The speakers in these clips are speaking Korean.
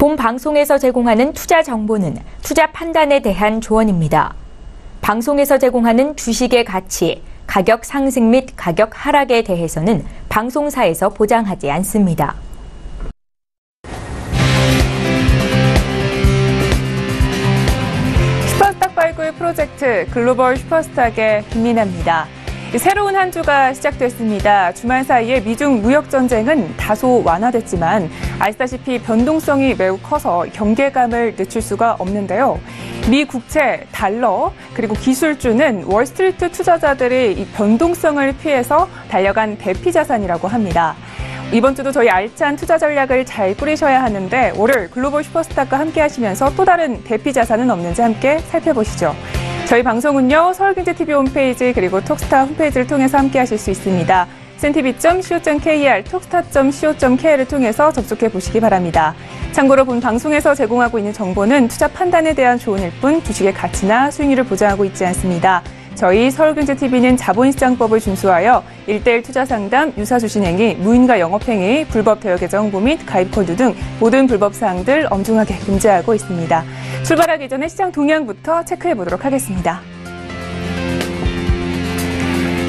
본 방송에서 제공하는 투자 정보는 투자 판단에 대한 조언입니다. 방송에서 제공하는 주식의 가치, 가격 상승 및 가격 하락에 대해서는 방송사에서 보장하지 않습니다. 슈퍼스탁 발굴 프로젝트 글로벌 슈퍼스탁의 김민아입니다. 새로운 한 주가 시작됐습니다. 주말 사이에 미중 무역 전쟁은 다소 완화됐지만 아시다시피 변동성이 매우 커서 경계감을 늦출 수가 없는데요. 미 국채, 달러, 그리고 기술주는 월스트리트 투자자들이 이 변동성을 피해서 달려간 대피 자산이라고 합니다. 이번 주도 저희 알찬 투자 전략을 잘 꾸리셔야 하는데 월요일 글로벌 슈퍼스탁과 함께 하시면서 또 다른 대피 자산은 없는지 함께 살펴보시죠. 저희 방송은요, 서울경제TV 홈페이지 그리고 톡스타 홈페이지를 통해서 함께 하실 수 있습니다. cntv.co.kr, 톡스타.co.kr을 통해서 접속해 보시기 바랍니다. 참고로 본 방송에서 제공하고 있는 정보는 투자 판단에 대한 조언일 뿐 주식의 가치나 수익률을 보장하고 있지 않습니다. 저희 서울경제TV는 자본시장법을 준수하여 1:1 투자상담, 유사주신행위, 무인가 영업행위, 불법 대여계정 홍보 및 가입 코드 등 모든 불법 사항들 엄중하게 금지하고 있습니다. 출발하기 전에 시장 동향부터 체크해 보도록 하겠습니다.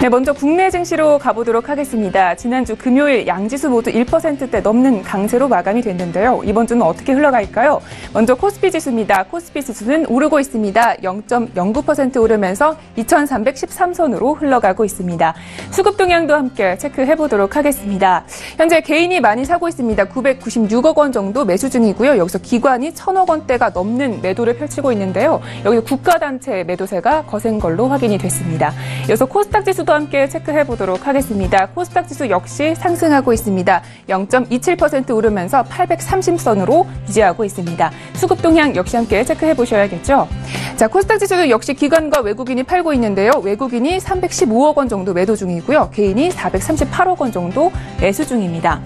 네, 먼저 국내 증시로 가보도록 하겠습니다. 지난주 금요일 양지수 모두 1%대 넘는 강세로 마감이 됐는데요. 이번 주는 어떻게 흘러갈까요? 먼저 코스피 지수입니다. 코스피 지수는 오르고 있습니다. 0.09% 오르면서 2313선으로 흘러가고 있습니다. 수급 동향도 함께 체크해 보도록 하겠습니다. 현재 개인이 많이 사고 있습니다. 996억 원 정도 매수 중이고요. 여기서 기관이 1000억 원대가 넘는 매도를 펼치고 있는데요. 여기 국가단체 매도세가 거센 걸로 확인이 됐습니다. 이어서 코스닥 지수도 함께 체크해 보도록 하겠습니다. 코스닥 지수 역시 상승하고 있습니다. 0.27% 오르면서 830선으로 유지하고 있습니다. 수급 동향 역시 함께 체크해 보셔야겠죠. 자, 코스닥 지수도 역시 기관과 외국인이 팔고 있는데요. 외국인이 315억 원 정도 매도 중이고요. 개인이 438억 원 정도 매수 중입니다.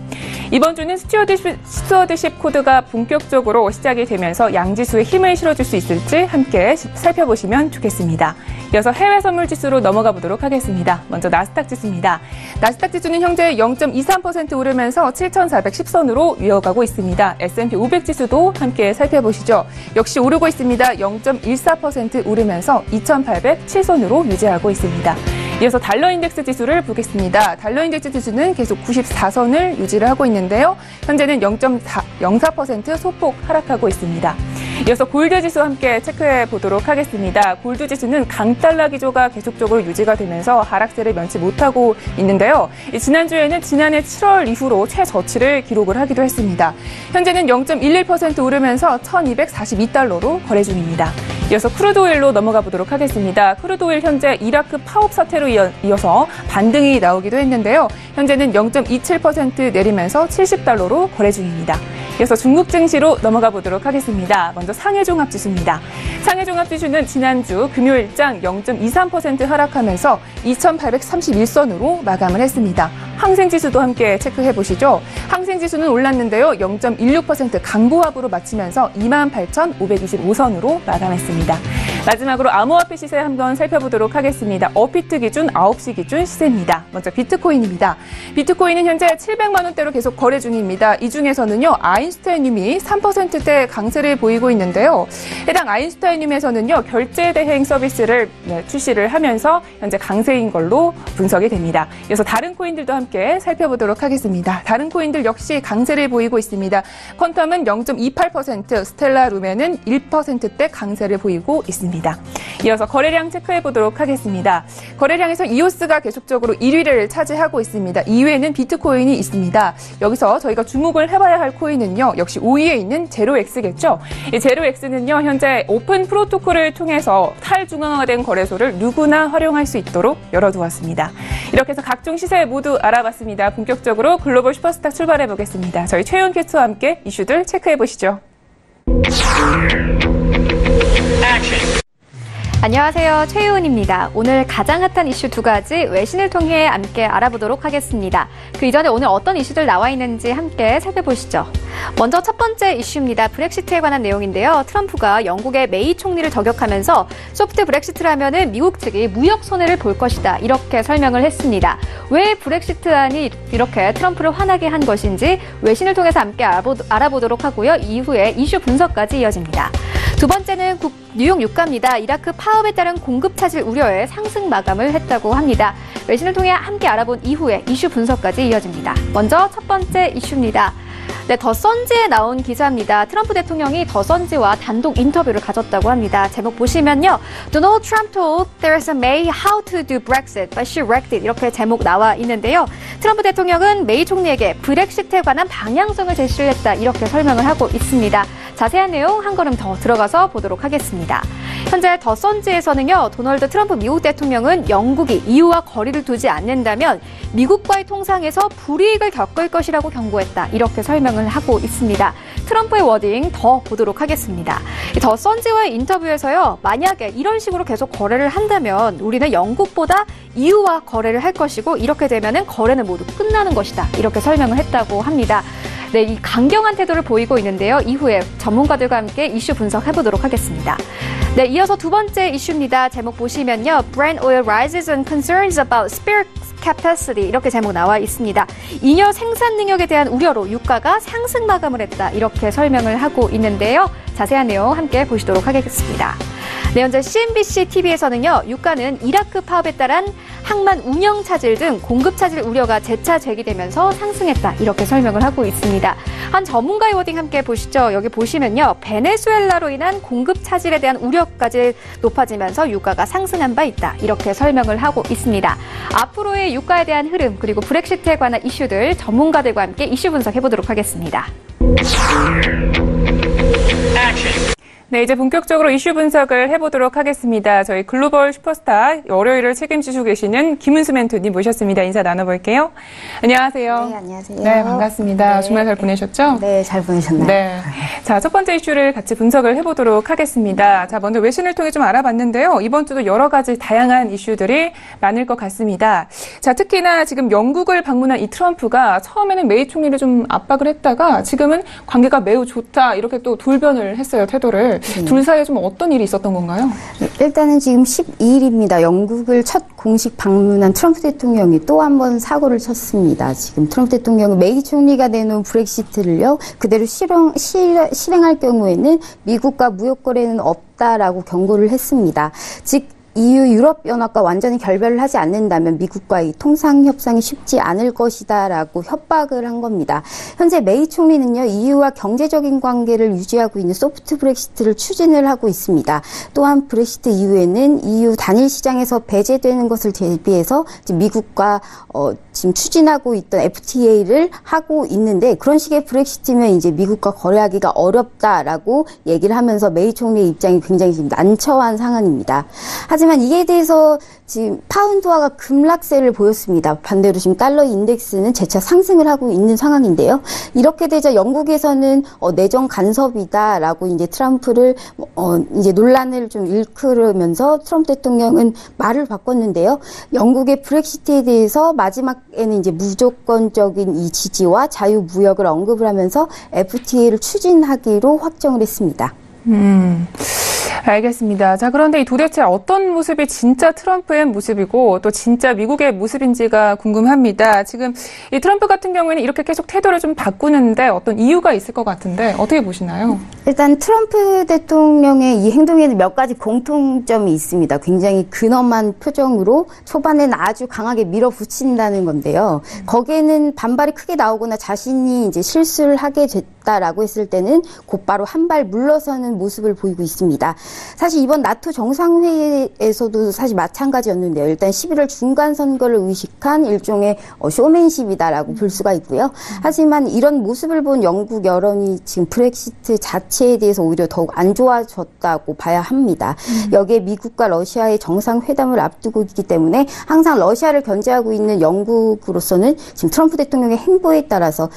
이번 주는 스튜어드십 코드가 본격적으로 시작이 되면서 양지수에 힘을 실어줄 수 있을지 함께 살펴보시면 좋겠습니다. 이어서 해외 선물 지수로 넘어가 보도록 하겠습니다. 먼저 나스닥 지수입니다. 나스닥 지수는 현재 0.23% 오르면서 7,410선으로 이어가고 있습니다. S&P 500 지수도 함께 살펴보시죠. 역시 오르고 있습니다. 0.14% 오르면서 2,807선으로 유지하고 있습니다. 이어서 달러 인덱스 지수를 보겠습니다. 달러 인덱스 지수는 계속 94선을 유지를 하고 있는데요. 현재는 0.04% 소폭 하락하고 있습니다. 이어서 골드 지수 함께 체크해 보도록 하겠습니다. 골드 지수는 강달러 기조가 계속적으로 유지가 되면서 하락세를 면치 못하고 있는데요. 지난주에는 지난해 7월 이후로 최저치를 기록을 하기도 했습니다. 현재는 0.11% 오르면서 1242달러로 거래 중입니다. 이어서 크루드오일로 넘어가 보도록 하겠습니다. 크루드오일 현재 이라크 파업 사태로 이어서 반등이 나오기도 했는데요. 현재는 0.27% 내리면서 70달러로 거래 중입니다. 이어서 중국 증시로 넘어가 보도록 하겠습니다. 먼저 상해종합지수입니다. 상해종합지수는 지난주 금요일장 0.23% 하락하면서 2,831선으로 마감을 했습니다. 항생지수도 함께 체크해 보시죠. 항생지수는 올랐는데요. 0.16% 강보합으로 마치면서 28,525선으로 마감했습니다. 마지막으로 암호화폐 시세 한번 살펴보도록 하겠습니다. 업비트 기준 9시 기준 시세입니다. 먼저 비트코인입니다. 비트코인은 현재 700만 원대로 계속 거래 중입니다. 이 중에서는요. 아인슈타인님이 3%대 강세를 보이고 있는데요. 해당 아인슈타인님에서는요. 결제 대행 서비스를 출시를 하면서 현재 강세인 걸로 분석이 됩니다. 이어서 다른 코인들도 함께 살펴보도록 하겠습니다. 다른 코인들 역시 강세를 보이고 있습니다. 퀀텀은 0.28%, 스텔라 루멘은 1%대 강세를 보이고 있습니다. 이어서 거래량 체크해 보도록 하겠습니다. 거래량에서 이오스가 계속적으로 1위를 차지하고 있습니다. 2위에는 비트코인이 있습니다. 여기서 저희가 주목을 해봐야 할 코인은요. 역시 5위에 있는 제로엑스겠죠. 이 제로엑스는요. 현재 오픈 프로토콜을 통해서 탈중앙화된 거래소를 누구나 활용할 수 있도록 열어두었습니다. 이렇게 해서 각종 시세 모두 알아봤습니다. 본격적으로 글로벌 슈퍼스탁 출발해 보겠습니다. 저희 최윤 캐스터와 함께 이슈들 체크해 보시죠. 안녕하세요. 최유은입니다. 오늘 가장 핫한 이슈 두 가지 외신을 통해 함께 알아보도록 하겠습니다. 그 이전에 오늘 어떤 이슈들 나와 있는지 함께 살펴보시죠. 먼저 첫 번째 이슈입니다. 브렉시트에 관한 내용인데요. 트럼프가 영국의 메이 총리를 저격하면서 소프트 브렉시트를 하면은 미국 측이 무역 손해를 볼 것이다. 이렇게 설명을 했습니다. 왜 브렉시트안이 이렇게 트럼프를 화나게 한 것인지 외신을 통해서 함께 알아보도록 하고요. 이후에 이슈 분석까지 이어집니다. 두 번째는 뉴욕 유가입니다. 이라크 파업에 따른 공급 차질 우려에 상승 마감을 했다고 합니다. 외신을 통해 함께 알아본 이후에 이슈 분석까지 이어집니다. 먼저 첫 번째 이슈입니다. 네, 더 선지에 나온 기사입니다. 트럼프 대통령이 더 선지와 단독 인터뷰를 가졌다고 합니다. 제목 보시면요. Donald Trump told Theresa May how to do Brexit, but she wrecked it. 이렇게 제목 나와 있는데요. 트럼프 대통령은 메이 총리에게 브렉시트에 관한 방향성을 제시를 했다. 이렇게 설명을 하고 있습니다. 자세한 내용 한 걸음 더 들어가서 보도록 하겠습니다. 현재 더 선지에서는요. 도널드 트럼프 미국 대통령은 영국이 EU와 거리를 두지 않는다면 미국과의 통상에서 불이익을 겪을 것이라고 경고했다. 이렇게 설명을 하고 있습니다. 트럼프의 워딩 더 보도록 하겠습니다. 더 선지와의 인터뷰에서요. 만약에 이런 식으로 계속 거래를 한다면 우리는 영국보다 EU와 거래를 할 것이고 이렇게 되면은 거래는 모두 끝나는 것이다. 이렇게 설명을 했다고 합니다. 네, 이 강경한 태도를 보이고 있는데요. 이후에 전문가들과 함께 이슈 분석해보도록 하겠습니다. 네, 이어서 두 번째 이슈입니다. 제목 보시면요. Brent oil rises and concerns about spare capacity 이렇게 제목 나와 있습니다. 잉여 생산 능력에 대한 우려로 유가가 상승 마감을 했다. 이렇게 설명을 하고 있는데요. 자세한 내용 함께 보시도록 하겠습니다. 네, 현재 CNBC TV에서는요. 유가는 이라크 파업에 따른 항만 운영 차질 등 공급 차질 우려가 재차 제기되면서 상승했다. 이렇게 설명을 하고 있습니다. 한 전문가의 워딩 함께 보시죠. 여기 보시면요. 베네수엘라로 인한 공급 차질에 대한 우려까지 높아지면서 유가가 상승한 바 있다. 이렇게 설명을 하고 있습니다. 앞으로의 유가에 대한 흐름 그리고 브렉시트에 관한 이슈들 전문가들과 함께 이슈 분석해보도록 하겠습니다. 네, 이제 본격적으로 이슈 분석을 해보도록 하겠습니다. 저희 글로벌 슈퍼스타 월요일을 책임지시고 계시는 김은수 멘토님 모셨습니다. 인사 나눠볼게요. 안녕하세요. 네, 안녕하세요. 네, 반갑습니다. 네. 주말 잘 보내셨죠? 네, 잘 보내셨나요? 네. 자, 첫 번째 이슈를 같이 분석을 해보도록 하겠습니다. 자, 먼저 외신을 통해 좀 알아봤는데요. 이번 주도 여러 가지 다양한 이슈들이 많을 것 같습니다. 자, 특히나 지금 영국을 방문한 이 트럼프가 처음에는 메이 총리를 좀 압박을 했다가 지금은 관계가 매우 좋다 이렇게 또 돌변을 했어요, 태도를. 둘 사이에 좀 어떤 일이 있었던 건가요? 일단은 지금 12일입니다. 영국을 첫 공식 방문한 트럼프 대통령이 또 한 번 사고를 쳤습니다. 지금 트럼프 대통령은 메이 총리가 내놓은 브렉시트를요, 그대로 실행할 경우에는 미국과 무역 거래는 없다라고 경고를 했습니다. 즉, EU 유럽연합과 완전히 결별을 하지 않는다면 미국과의 통상협상이 쉽지 않을 것이다라고 협박을 한 겁니다. 현재 메이 총리는요, EU와 경제적인 관계를 유지하고 있는 소프트 브렉시트를 추진을 하고 있습니다. 또한 브렉시트 이후에는 EU 단일 시장에서 배제되는 것을 대비해서 미국과 지금 추진하고 있던 FTA를 하고 있는데, 그런 식의 브렉시트면 이제 미국과 거래하기가 어렵다라고 얘기를 하면서 메이 총리의 입장이 굉장히 지금 난처한 상황입니다. 하지만 이에 대해서 지금 파운드화가 급락세를 보였습니다. 반대로 지금 달러 인덱스는 재차 상승을 하고 있는 상황인데요. 이렇게 되자 영국에서는 내정 간섭이다라고 이제 트럼프를 이제 논란을 좀 일으키면서 트럼프 대통령은 말을 바꿨는데요. 영국의 브렉시트에 대해서 마지막에는 이제 무조건적인 이 지지와 자유무역을 언급을 하면서 FTA를 추진하기로 확정을 했습니다. 알겠습니다. 자, 그런데 이 도대체 어떤 모습이 진짜 트럼프의 모습이고 또 진짜 미국의 모습인지가 궁금합니다. 지금 이 트럼프 같은 경우에는 이렇게 계속 태도를 좀 바꾸는데 어떤 이유가 있을 것 같은데 어떻게 보시나요? 일단 트럼프 대통령의 이 행동에는 몇 가지 공통점이 있습니다. 굉장히 근엄한 표정으로 초반에는 아주 강하게 밀어붙인다는 건데요. 거기에는 반발이 크게 나오거나 자신이 이제 실수를 하게 됐다라고 했을 때는 곧바로 한 발 물러서는 모습을 보이고 있습니다. 사실 이번 나토 정상회의에서도 사실 마찬가지였는데요. 일단 11월 중간 선거를 의식한 일종의 쇼맨십이다라고 볼 수가 있고요. 하지만 이런 모습을 본 영국 여론이 지금 브렉시트 자체에 대해서 오히려 더욱 안 좋아졌다고 봐야 합니다. 여기에 미국과 러시아의 정상회담을 앞두고 있기 때문에 항상 러시아를 견제하고 있는 영국으로서는 지금 트럼프 대통령의 행보에 따라서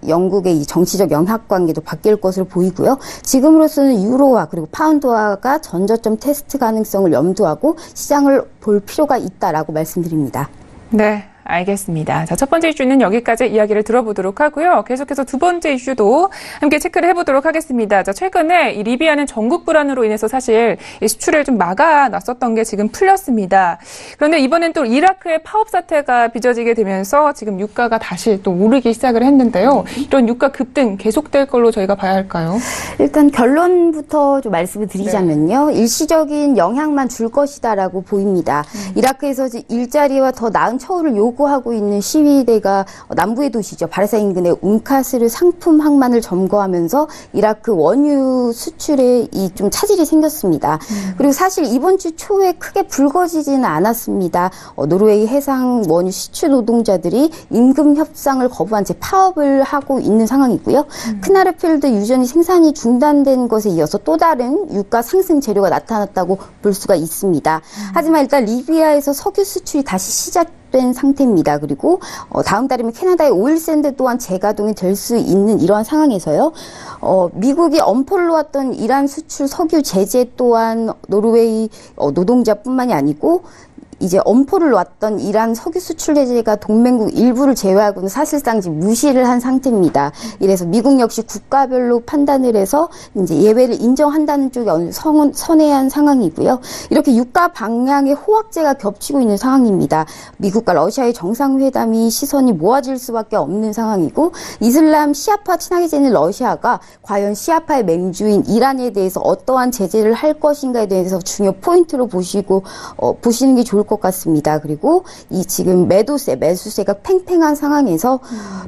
영국의 이 정치적 영향 연합 관계도 바뀔 것으로 보이고요. 지금으로서는 유로화 그리고 파운드화가 전저점 테스트 가능성을 염두하고 시장을 볼 필요가 있다라고 말씀드립니다. 네. 알겠습니다. 자, 첫 번째 이슈는 여기까지 이야기를 들어보도록 하고요. 계속해서 두 번째 이슈도 함께 체크를 해보도록 하겠습니다. 자, 최근에 이 리비아는 전국 불안으로 인해서 사실 이 수출을 좀 막아놨었던 게 지금 풀렸습니다. 그런데 이번엔 또 이라크의 파업 사태가 빚어지게 되면서 지금 유가가 다시 또 오르기 시작을 했는데요. 이런 유가 급등 계속될 걸로 저희가 봐야 할까요? 일단 결론부터 좀 말씀을 드리자면요. 일시적인 영향만 줄 것이다라고 보입니다. 이라크에서 일자리와 더 나은 처우를 요구하고 있는 시위대가 남부의 도시죠. 바르사 인근의 움카스르 상품 항만을 점거하면서 이라크 원유 수출에 좀 차질이 생겼습니다. 그리고 사실 이번 주 초에 크게 불거지지는 않았습니다. 노르웨이 해상 원유 시추 노동자들이 임금 협상을 거부한 채 파업을 하고 있는 상황이고요. 크나르펠드 유전이 생산이 중단된 것에 이어서 또 다른 유가 상승 재료가 나타났다고 볼 수가 있습니다. 하지만 일단 리비아에서 석유 수출이 다시 시작된 상태입니다. 그리고 다음 달이면 캐나다의 오일 샌드 또한 재가동이 될 수 있는 이러한 상황에서요. 미국이 엄포를 놓았던 이란 수출 석유 제재 또한 노르웨이 노동자뿐만이 아니고 이제 엄포를 놨던 이란 석유 수출 제재가 동맹국 일부를 제외하고는 사실상 지금 무시를 한 상태입니다. 이래서 미국 역시 국가별로 판단을 해서 이제 예외를 인정한다는 쪽이 어느 선회한 상황이고요. 이렇게 유가 방향의 호황제가 겹치고 있는 상황입니다. 미국과 러시아의 정상회담이 시선이 모아질 수밖에 없는 상황이고 이슬람 시아파 친하게 지내는 러시아가 과연 시아파의 맹주인 이란에 대해서 어떠한 제재를 할 것인가에 대해서 중요 포인트로 보시는 게 좋을 것 같습니다. 그리고 이 지금 매수세가 팽팽한 상황에서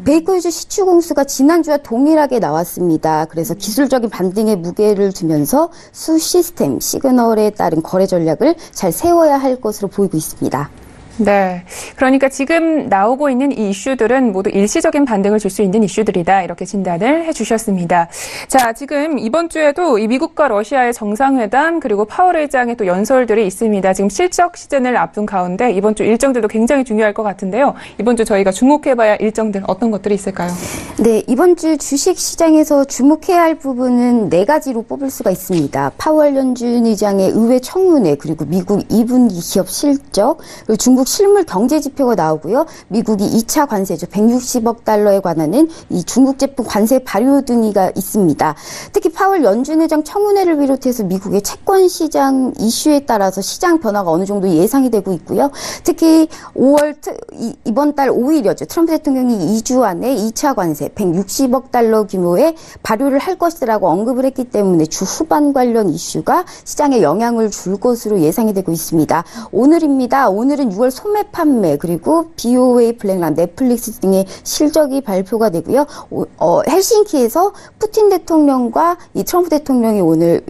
베이커유즈 시추 공수가 지난주와 동일하게 나왔습니다. 그래서 기술적인 반등에 무게를 두면서 수 시스템 시그널에 따른 거래 전략을 잘 세워야 할 것으로 보이고 있습니다. 네. 그러니까 지금 나오고 있는 이 이슈들은 모두 일시적인 반등을 줄 수 있는 이슈들이다. 이렇게 진단을 해주셨습니다. 자, 지금 이번 주에도 이 미국과 러시아의 정상회담 그리고 파월 의장의 또 연설들이 있습니다. 지금 실적 시즌을 앞둔 가운데 이번 주 일정들도 굉장히 중요할 것 같은데요. 이번 주 저희가 주목해봐야 할 일정들 어떤 것들이 있을까요? 네, 이번 주 주식 시장에서 주목해야 할 부분은 4가지로 뽑을 수가 있습니다. 파월 연준 의장의 의회 청문회 그리고 미국 2분기 기업 실적 그리고 중국 실물 경제 지표가 나오고요. 미국이 2차 관세죠. 160억 달러에 관하는 이 중국 제품 관세 발효 등이가 있습니다. 특히 파월 연준 의장 청문회를 비롯해서 미국의 채권 시장 이슈에 따라서 시장 변화가 어느 정도 예상이 되고 있고요. 특히 이번 달 5일이었죠. 트럼프 대통령이 2주 안에 2차 관세 160억 달러 규모의 발효를 할 것이라고 언급을 했기 때문에 주 후반 관련 이슈가 시장에 영향을 줄 것으로 예상이 되고 있습니다. 오늘입니다. 오늘은 6월 소매 판매 그리고 BOA, 블랙락, 넷플릭스 등의 실적이 발표가 되고요. 헬싱키에서 푸틴 대통령과 이 트럼프 대통령이 오늘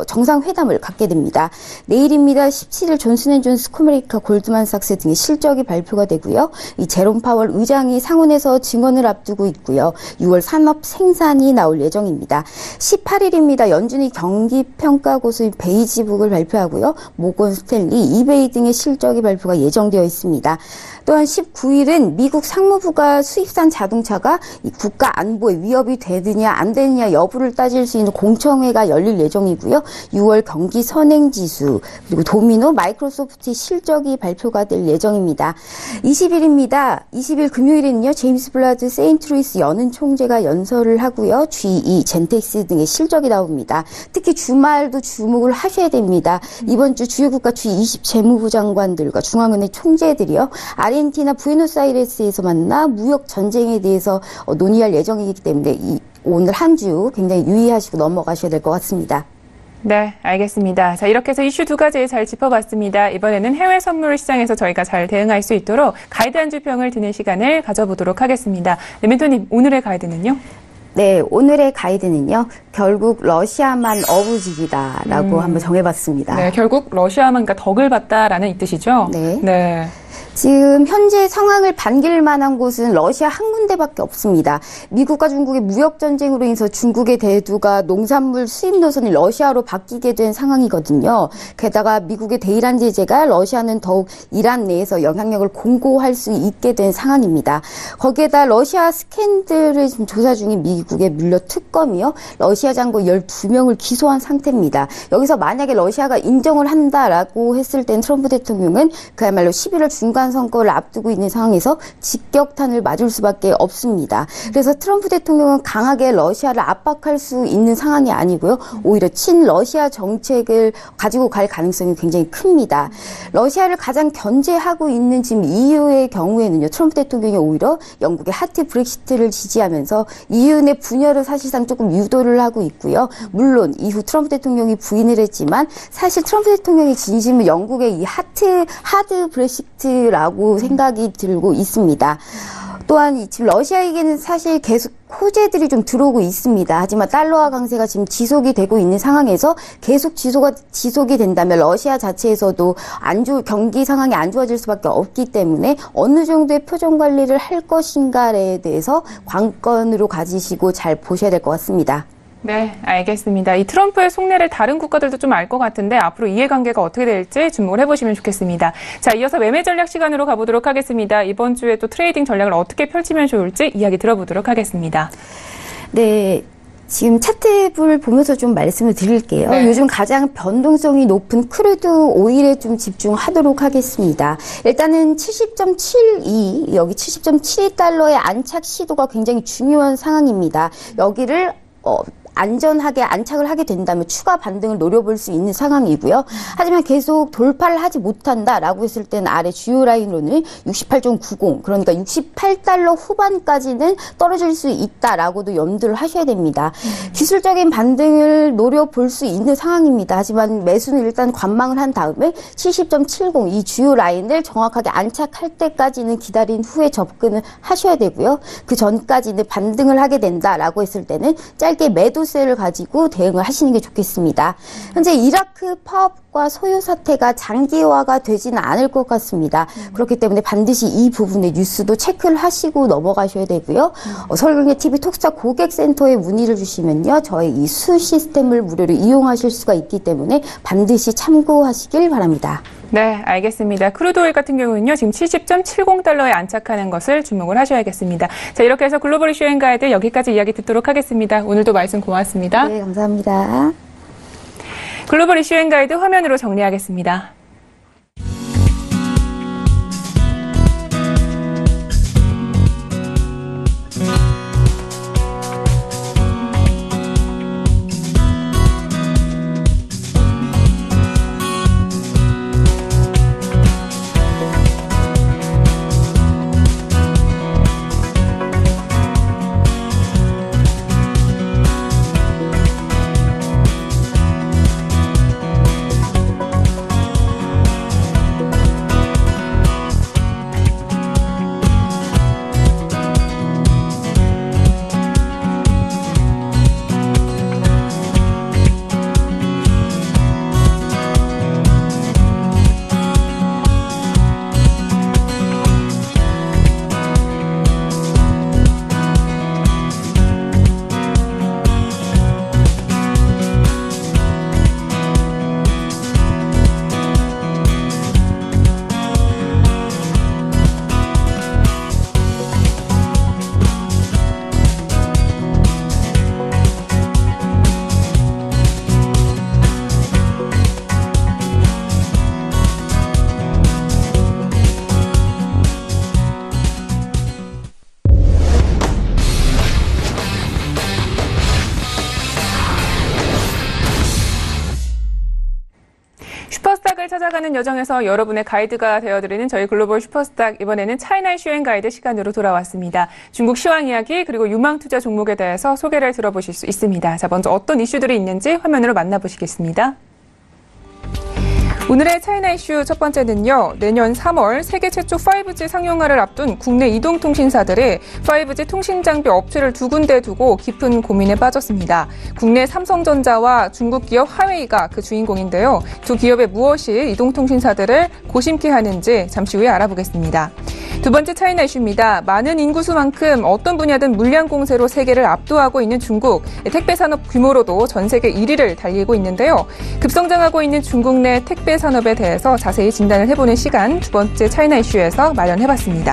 정상회담을 갖게 됩니다. 내일입니다. 17일 존슨앤존스, 코메리카, 골드만삭스 등의 실적이 발표가 되고요. 이 제롬 파월 의장이 상원에서 증언을 앞두고 있고요. 6월 산업 생산이 나올 예정입니다. 18일입니다. 연준이 경기평가고수인 베이지북을 발표하고요. 모건 스탠리, 이베이 등의 실적이 발표가 예정되어 있습니다. 또한 19일은 미국 상무부가 수입산 자동차가 이 국가 안보에 위협이 되느냐 안 되느냐 여부를 따질 수 있는 공청회가 열릴 예정이고요. 6월 경기 선행지수 그리고 도미노, 마이크로소프트의 실적이 발표가 될 예정입니다. 20일입니다. 20일 금요일에는요. 제임스 블라드 세인트루이스 연은 총재가 연설을 하고요. GE, 젠텍스 등의 실적이 나옵니다. 특히 주말도 주목을 하셔야 됩니다. 이번 주 주요 국가 G20 재무부 장관들과 중앙은행 총재들이요. 아르헨티나 부에노스아이레스에서 만나 무역 전쟁에 대해서 논의할 예정이기 때문에 오늘 한 주 굉장히 유의하시고 넘어가셔야 될 것 같습니다. 네, 알겠습니다. 자, 이렇게 해서 이슈 2가지 잘 짚어봤습니다. 이번에는 해외 선물 시장에서 저희가 잘 대응할 수 있도록 가이드 한 줄 평을 드는 시간을 가져보도록 하겠습니다. 네, 멘토님, 오늘의 가이드는요? 네, 오늘의 가이드는요. 결국 러시아만 어부지기다라고 한번 정해봤습니다. 네, 결국 러시아만 덕을 봤다라는 이 뜻이죠? 네. 네. 지금 현재 상황을 반길 만한 곳은 러시아 한 군데밖에 없습니다. 미국과 중국의 무역 전쟁으로 인해서 중국의 대두가 농산물 수입 노선이 러시아로 바뀌게 된 상황이거든요. 게다가 미국의 대이란 제재가 러시아는 더욱 이란 내에서 영향력을 공고할 수 있게 된 상황입니다. 거기에다 러시아 스캔들을 지금 조사 중인 미국의 뮬러 특검이요. 러시아 장관 12명을 기소한 상태입니다. 여기서 만약에 러시아가 인정을 한다라고 했을 땐 트럼프 대통령은 그야말로 11월 중간 선거를 앞두고 있는 상황에서 직격탄을 맞을 수밖에 없습니다. 그래서 트럼프 대통령은 강하게 러시아를 압박할 수 있는 상황이 아니고요. 오히려 친러시아 정책을 가지고 갈 가능성이 굉장히 큽니다. 러시아를 가장 견제하고 있는 지금 EU의 경우에는요. 트럼프 대통령이 오히려 영국의 하트 브렉시트를 지지하면서 EU 내 분열을 사실상 조금 유도를 하고 있고요. 물론 이후 트럼프 대통령이 부인을 했지만 사실 트럼프 대통령의 진심은 영국의 이 하드 브렉시트라고 생각이 들고 있습니다. 또한 지금 러시아에게는 사실 계속 호재들이 좀 들어오고 있습니다. 하지만 달러화 강세가 지금 지속이 되고 있는 상황에서 계속 지속이 된다면 러시아 자체에서도 경기 상황이 안 좋아질 수밖에 없기 때문에 어느 정도의 표정 관리를 할 것인가에 대해서 관건으로 가지시고 잘 보셔야 될 것 같습니다. 네, 알겠습니다. 이 트럼프의 속내를 다른 국가들도 좀 알 것 같은데 앞으로 이해관계가 어떻게 될지 주목을 해보시면 좋겠습니다. 자, 이어서 매매 전략 시간으로 가보도록 하겠습니다. 이번 주에 또 트레이딩 전략을 어떻게 펼치면 좋을지 이야기 들어보도록 하겠습니다. 네. 지금 차트를 보면서 좀 말씀을 드릴게요. 네. 요즘 가장 변동성이 높은 크루드 오일에 좀 집중하도록 하겠습니다. 일단은 70.72, 여기 70.72달러의 안착 시도가 굉장히 중요한 상황입니다. 여기를 안전하게 안착을 하게 된다면 추가 반등을 노려볼 수 있는 상황이고요. 하지만 계속 돌파를 하지 못한다라고 했을 때는 아래 주요 라인으로는 68.90 그러니까 68달러 후반까지는 떨어질 수 있다라고도 염두를 하셔야 됩니다. 기술적인 반등을 노려볼 수 있는 상황입니다. 하지만 매수는 일단 관망을 한 다음에 70.70 이 주요 라인을 정확하게 안착할 때까지는 기다린 후에 접근을 하셔야 되고요. 그 전까지는 반등을 하게 된다라고 했을 때는 짧게 매도세를 가지고 대응을 하시는 게 좋겠습니다. 현재 이라크 파업과 소요 사태가 장기화가 되지는 않을 것 같습니다. 그렇기 때문에 반드시 이 부분의 뉴스도 체크를 하시고 넘어가셔야 되고요. 서울경제TV 톡스타 고객센터에 문의를 주시면요. 저희 이 수 시스템을 무료로 이용하실 수가 있기 때문에 반드시 참고하시길 바랍니다. 네, 알겠습니다. 크루드 오일 같은 경우는요, 지금 70.70달러에 안착하는 것을 주목을 하셔야겠습니다. 자, 이렇게 해서 글로벌 이슈 앤 가이드 여기까지 이야기 듣도록 하겠습니다. 오늘도 말씀 고맙습니다. 네, 감사합니다. 글로벌 이슈 앤 가이드 화면으로 정리하겠습니다. 슈퍼스탁을 찾아가는 여정에서 여러분의 가이드가 되어드리는 저희 글로벌 슈퍼스탁, 이번에는 차이나 이슈 앤 가이드 시간으로 돌아왔습니다. 중국 시황 이야기 그리고 유망 투자 종목에 대해서 소개를 들어보실 수 있습니다. 자, 먼저 어떤 이슈들이 있는지 화면으로 만나보시겠습니다. 오늘의 차이나 이슈 첫 번째는요. 내년 3월 세계 최초 5G 상용화를 앞둔 국내 이동통신사들이 5G 통신장비 업체를 두 군데 두고 깊은 고민에 빠졌습니다. 국내 삼성전자와 중국 기업 화웨이가 그 주인공인데요. 두 기업의 무엇이 이동통신사들을 고심케 하는지 잠시 후에 알아보겠습니다. 두 번째 차이나 이슈입니다. 많은 인구수만큼 어떤 분야든 물량 공세로 세계를 압도하고 있는 중국. 택배 산업 규모로도 전 세계 1위를 달리고 있는데요. 급성장하고 있는 중국 내 택배 산업에 대해서 자세히 진단을 해보는 시간 두 번째 차이나 이슈에서 마련해봤습니다.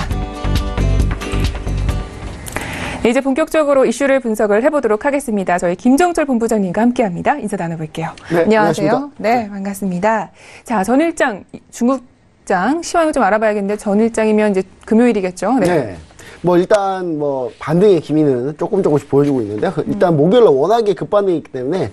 이제 본격적으로 이슈를 분석을 해보도록 하겠습니다. 저희 김정철 본부장님과 함께합니다. 인사 나눠볼게요. 네, 안녕하세요. 안녕하십니까? 네, 반갑습니다. 자, 전일장 중국장 시황을 좀 알아봐야겠는데 전일장이면 이제 금요일이겠죠? 네. 뭐 일단 뭐 반등의 기미는 조금씩 보여주고 있는데 일단 목요일날 워낙에 급반등이 있기 때문에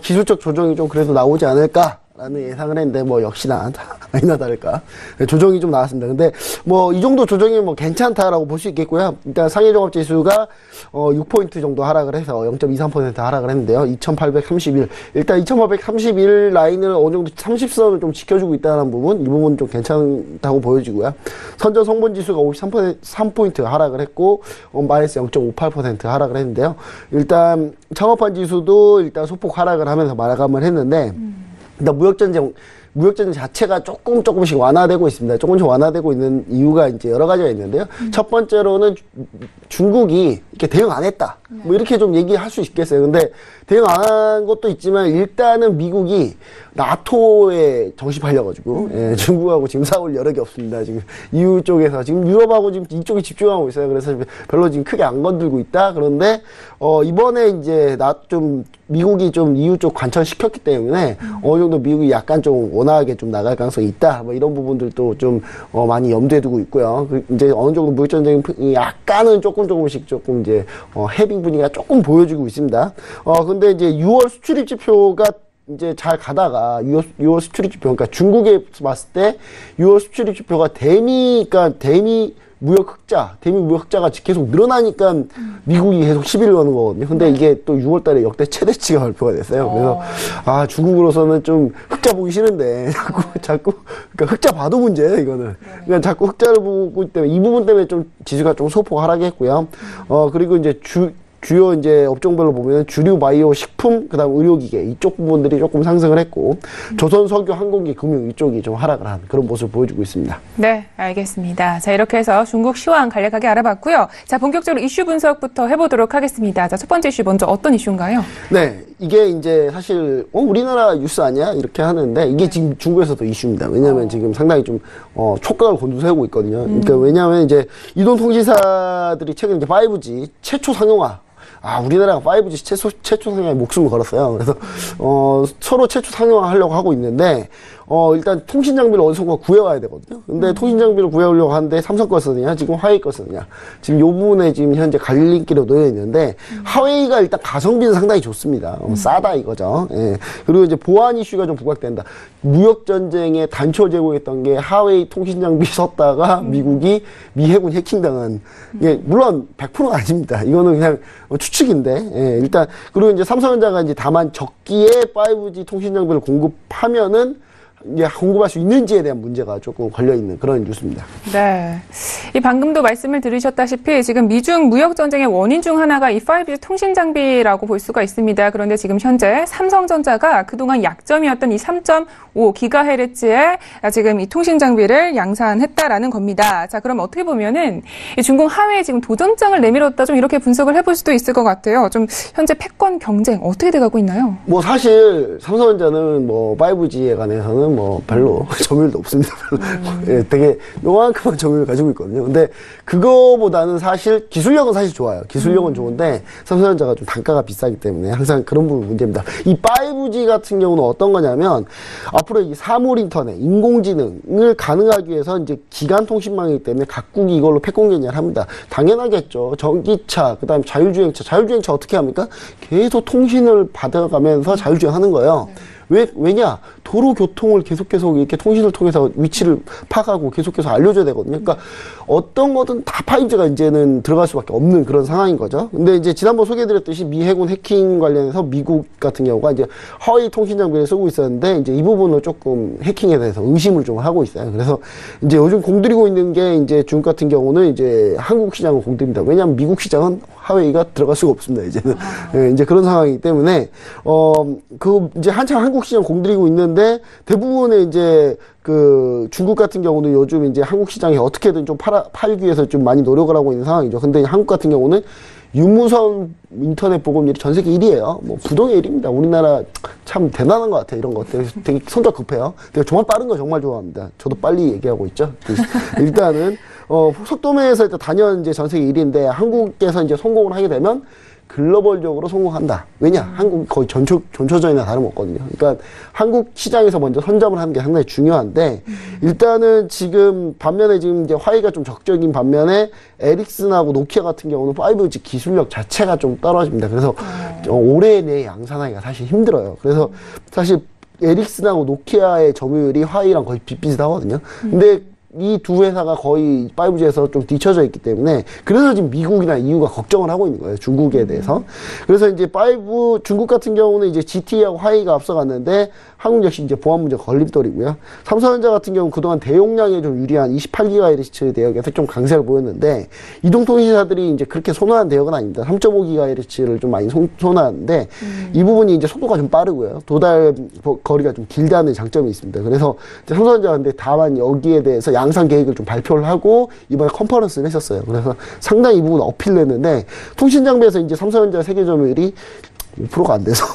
기술적 조정이 좀 그래도 나오지 않을까라는 예상을 했는데 뭐 역시나 아니나 다를까 조정이 좀 나왔습니다. 근데 뭐 이 정도 조정이면 뭐 괜찮다라고 볼 수 있겠고요. 일단 상해종합지수가 6포인트 정도 하락을 해서 0.23% 하락을 했는데요. 2831 일단 2831 라인을 어느 정도 30선을 좀 지켜주고 있다는 부분 이 부분 좀 괜찮다고 보여지고요. 선전 성분지수가 53포인트 하락을 했고 마이너스 0.58% 하락을 했는데요. 일단 창업한 지수도 일단 소폭 하락을 하면서 마감을 했는데 일단 무역전쟁 자체가 조금씩 완화되고 있습니다. 조금씩 완화되고 있는 이유가 이제 여러 가지가 있는데요. 첫 번째로는 중국이 이렇게 대응 안 했다. 뭐 이렇게 좀 얘기할 수 있겠어요. 근데 대응 안 한 것도 있지만 일단은 미국이 나토에 정립하려가지고 중국하고 지금 싸울 여력이 없습니다. 지금 EU 쪽에서 지금 유럽하고 지금 이쪽에 집중하고 있어요. 그래서 별로 지금 크게 안 건들고 있다. 그런데 이번에 이제 미국이 좀 EU 쪽 관철시켰기 때문에 어느 정도 미국이 약간 좀 원활하게 좀 나갈 가능성이 있다. 뭐 이런 부분들도 좀 많이 염두에 두고 있고요. 이제 어느 정도 무역전쟁이 약간은 조금씩 이제 해빙 분위기가 조금 보여주고 있습니다. 근데 이제 6월 수출입 지표가 이제 잘 가다가 6월 수출입 지표, 그러니까 중국에 봤을 때 6월 수출입 지표가 대미 무역 흑자가 계속 늘어나니까 미국이 계속 시비를 거는 거거든요. 근데 이게 또 6월 달에 역대 최대치가 발표가 됐어요. 그래서 중국으로서는 좀 흑자 보기 싫은데 자꾸 그러니까 흑자 봐도 문제예요, 이거는. 그러니까 자꾸 흑자를 보고 있기 때문에 이 부분 때문에 좀 지수가 좀 소폭 하락했고요. 그리고 이제 주요 이제 업종별로 보면 주류 바이오 식품 그다음 의료기계 이쪽 부분들이 조금 상승을 했고 조선 석유 항공기 금융 이쪽이 좀 하락을 한 그런 모습을 보여주고 있습니다. 네, 알겠습니다. 자, 이렇게 해서 중국 시황 간략하게 알아봤고요. 자, 본격적으로 이슈 분석부터 해보도록 하겠습니다. 자, 첫 번째 이슈 먼저 어떤 이슈인가요? 네, 이게 이제 사실 우리나라 뉴스 아니야 이렇게 하는데 이게 지금 중국에서도 이슈입니다. 왜냐하면 지금 상당히 좀 촉각을 곤두세우고 있거든요. 그러니까 왜냐하면 이제 이동통신사들이 최근 이제 5G 최초 상용화 우리나라가 5G 최초 상용화에 목숨을 걸었어요. 그래서, 서로 최초 상용화 하려고 하고 있는데, 일단 통신장비를 어디선가 구해와야 되거든요. 근데 통신장비를 구해오려고 하는데 삼성 거 쓰느냐, 지금 화웨이 거 쓰느냐. 지금 요 부분에 지금 현재 갈림길에 놓여 있는데, 화웨이가 일단 가성비는 상당히 좋습니다. 싸다 이거죠. 예. 그리고 이제 보안 이슈가 좀 부각된다. 무역전쟁에 단초 제공했던 게 화웨이 통신장비 썼다가 미국이 미 해군 해킹당한, 물론 100%는 아닙니다. 이거는 그냥 추측인데, 일단, 그리고 이제 삼성전자가 이제 다만 적기에 5G 통신장비를 공급하면은 이제 공급할 수 있는지에 대한 문제가 조금 걸려있는 그런 뉴스입니다. 네. 이 방금도 말씀을 들으셨다시피 지금 미중 무역전쟁의 원인 중 하나가 이 5G 통신장비라고 볼 수가 있습니다. 그런데 지금 현재 삼성전자가 그동안 약점이었던 이 3.5GHz의 지금 이 통신장비를 양산했다라는 겁니다. 자, 그럼 어떻게 보면은 중국 하회에 지금 도전장을 내밀었다 좀 이렇게 분석을 해볼 수도 있을 것 같아요. 좀 현재 패권 경쟁 어떻게 돼가고 있나요? 뭐 사실 삼성전자는 뭐 5G에 관해서는 뭐 별로 점유율도 없습니다. 별로. 되게 요만큼만 점유율을 가지고 있거든요. 근데 그거보다는 사실 기술력은 사실 좋아요. 기술력은 좋은데 삼성전자가 좀 단가가 비싸기 때문에 항상 그런 부분 문제입니다. 이 5G 같은 경우는 어떤 거냐면 앞으로 이 사물 인터넷, 인공지능을 가능하기 위해서 이제 기간 통신망이기 때문에 각국이 이걸로 패권 경쟁을 합니다. 당연하겠죠. 전기차, 그다음에 자율주행차 어떻게 합니까? 계속 통신을 받아가면서 자율주행하는 거예요. 왜냐? 도로 교통을 계속 이렇게 통신을 통해서 위치를 파악하고 계속해서 알려줘야 되거든요. 그러니까 어떤 거든 다 5G가 이제는 들어갈 수밖에 없는 그런 상황인 거죠. 근데 이제 지난번 소개해드렸듯이 미 해군 해킹 관련해서 미국 같은 경우가 이제 허위 통신 장비를 쓰고 있었는데 이제 이 부분을 조금 해킹에 대해서 의심을 좀 하고 있어요. 그래서 이제 요즘 공들이고 있는 게 이제 중국 같은 경우는 이제 한국 시장을 공들입니다. 왜냐하면 미국 시장은 화웨이가 들어갈 수가 없습니다, 이제는. 예, 이제 그런 상황이기 때문에, 이제 한창 한국 시장 공들이고 있는데, 대부분의 이제, 중국 같은 경우는 요즘 이제 한국 시장에 어떻게든 좀 팔기 위해서 좀 많이 노력을 하고 있는 상황이죠. 근데 한국 같은 경우는 유무선 인터넷 보급률이 전 세계 1위에요. 뭐, 부동의 1위입니다. 우리나라 참 대단한 것 같아요. 이런 것. 되게 손가 급해요. 제가 정말 빠른 거 정말 좋아합니다. 저도 빨리 얘기하고 있죠. 일단은, 속도면에서 일단 단연 이제 전 세계 1위인데, 한국에서 이제 성공을 하게 되면, 글로벌적으로 성공한다. 왜냐? 한국 거의 전초전이나 다름없거든요. 그러니까 한국 시장에서 먼저 선점을 하는 게 상당히 중요한데, 일단은 지금 반면에 지금 이제 화웨이가 좀 적적인 반면에 에릭슨하고 노키아 같은 경우는 5G 기술력 자체가 좀 떨어집니다. 그래서 올해 내에 양산하기가 사실 힘들어요. 그래서 사실 에릭슨하고 노키아의 점유율이 화웨이랑 거의 비슷비슷하거든요. 근데 이 두 회사가 거의 5G에서 좀 뒤쳐져 있기 때문에 그래서 지금 미국이나 EU가 걱정을 하고 있는 거예요. 중국에 대해서. 그래서 이제 중국 같은 경우는 이제 GT하고 화웨이가 앞서갔는데 한국 역시 이제 보안 문제 걸림돌이고요. 삼성전자 같은 경우는 그동안 대용량에 좀 유리한 28GHz 대역에서 좀 강세를 보였는데 이동통신사들이 이제 그렇게 선호한 대역은 아닙니다. 3.5GHz를 좀 많이 선호하는데 이 부분이 이제 속도가 좀 빠르고요. 도달 거리가 좀 길다는 장점이 있습니다. 그래서 이제 삼성전자 근데 다만 여기에 대해서 양산 계획을 좀 발표를 하고 이번에 컨퍼런스를 했었어요. 그래서 상당히 이 부분 어필을 했는데 통신 장비에서 이제 삼성전자 세계 점유율이 5%가 안 돼서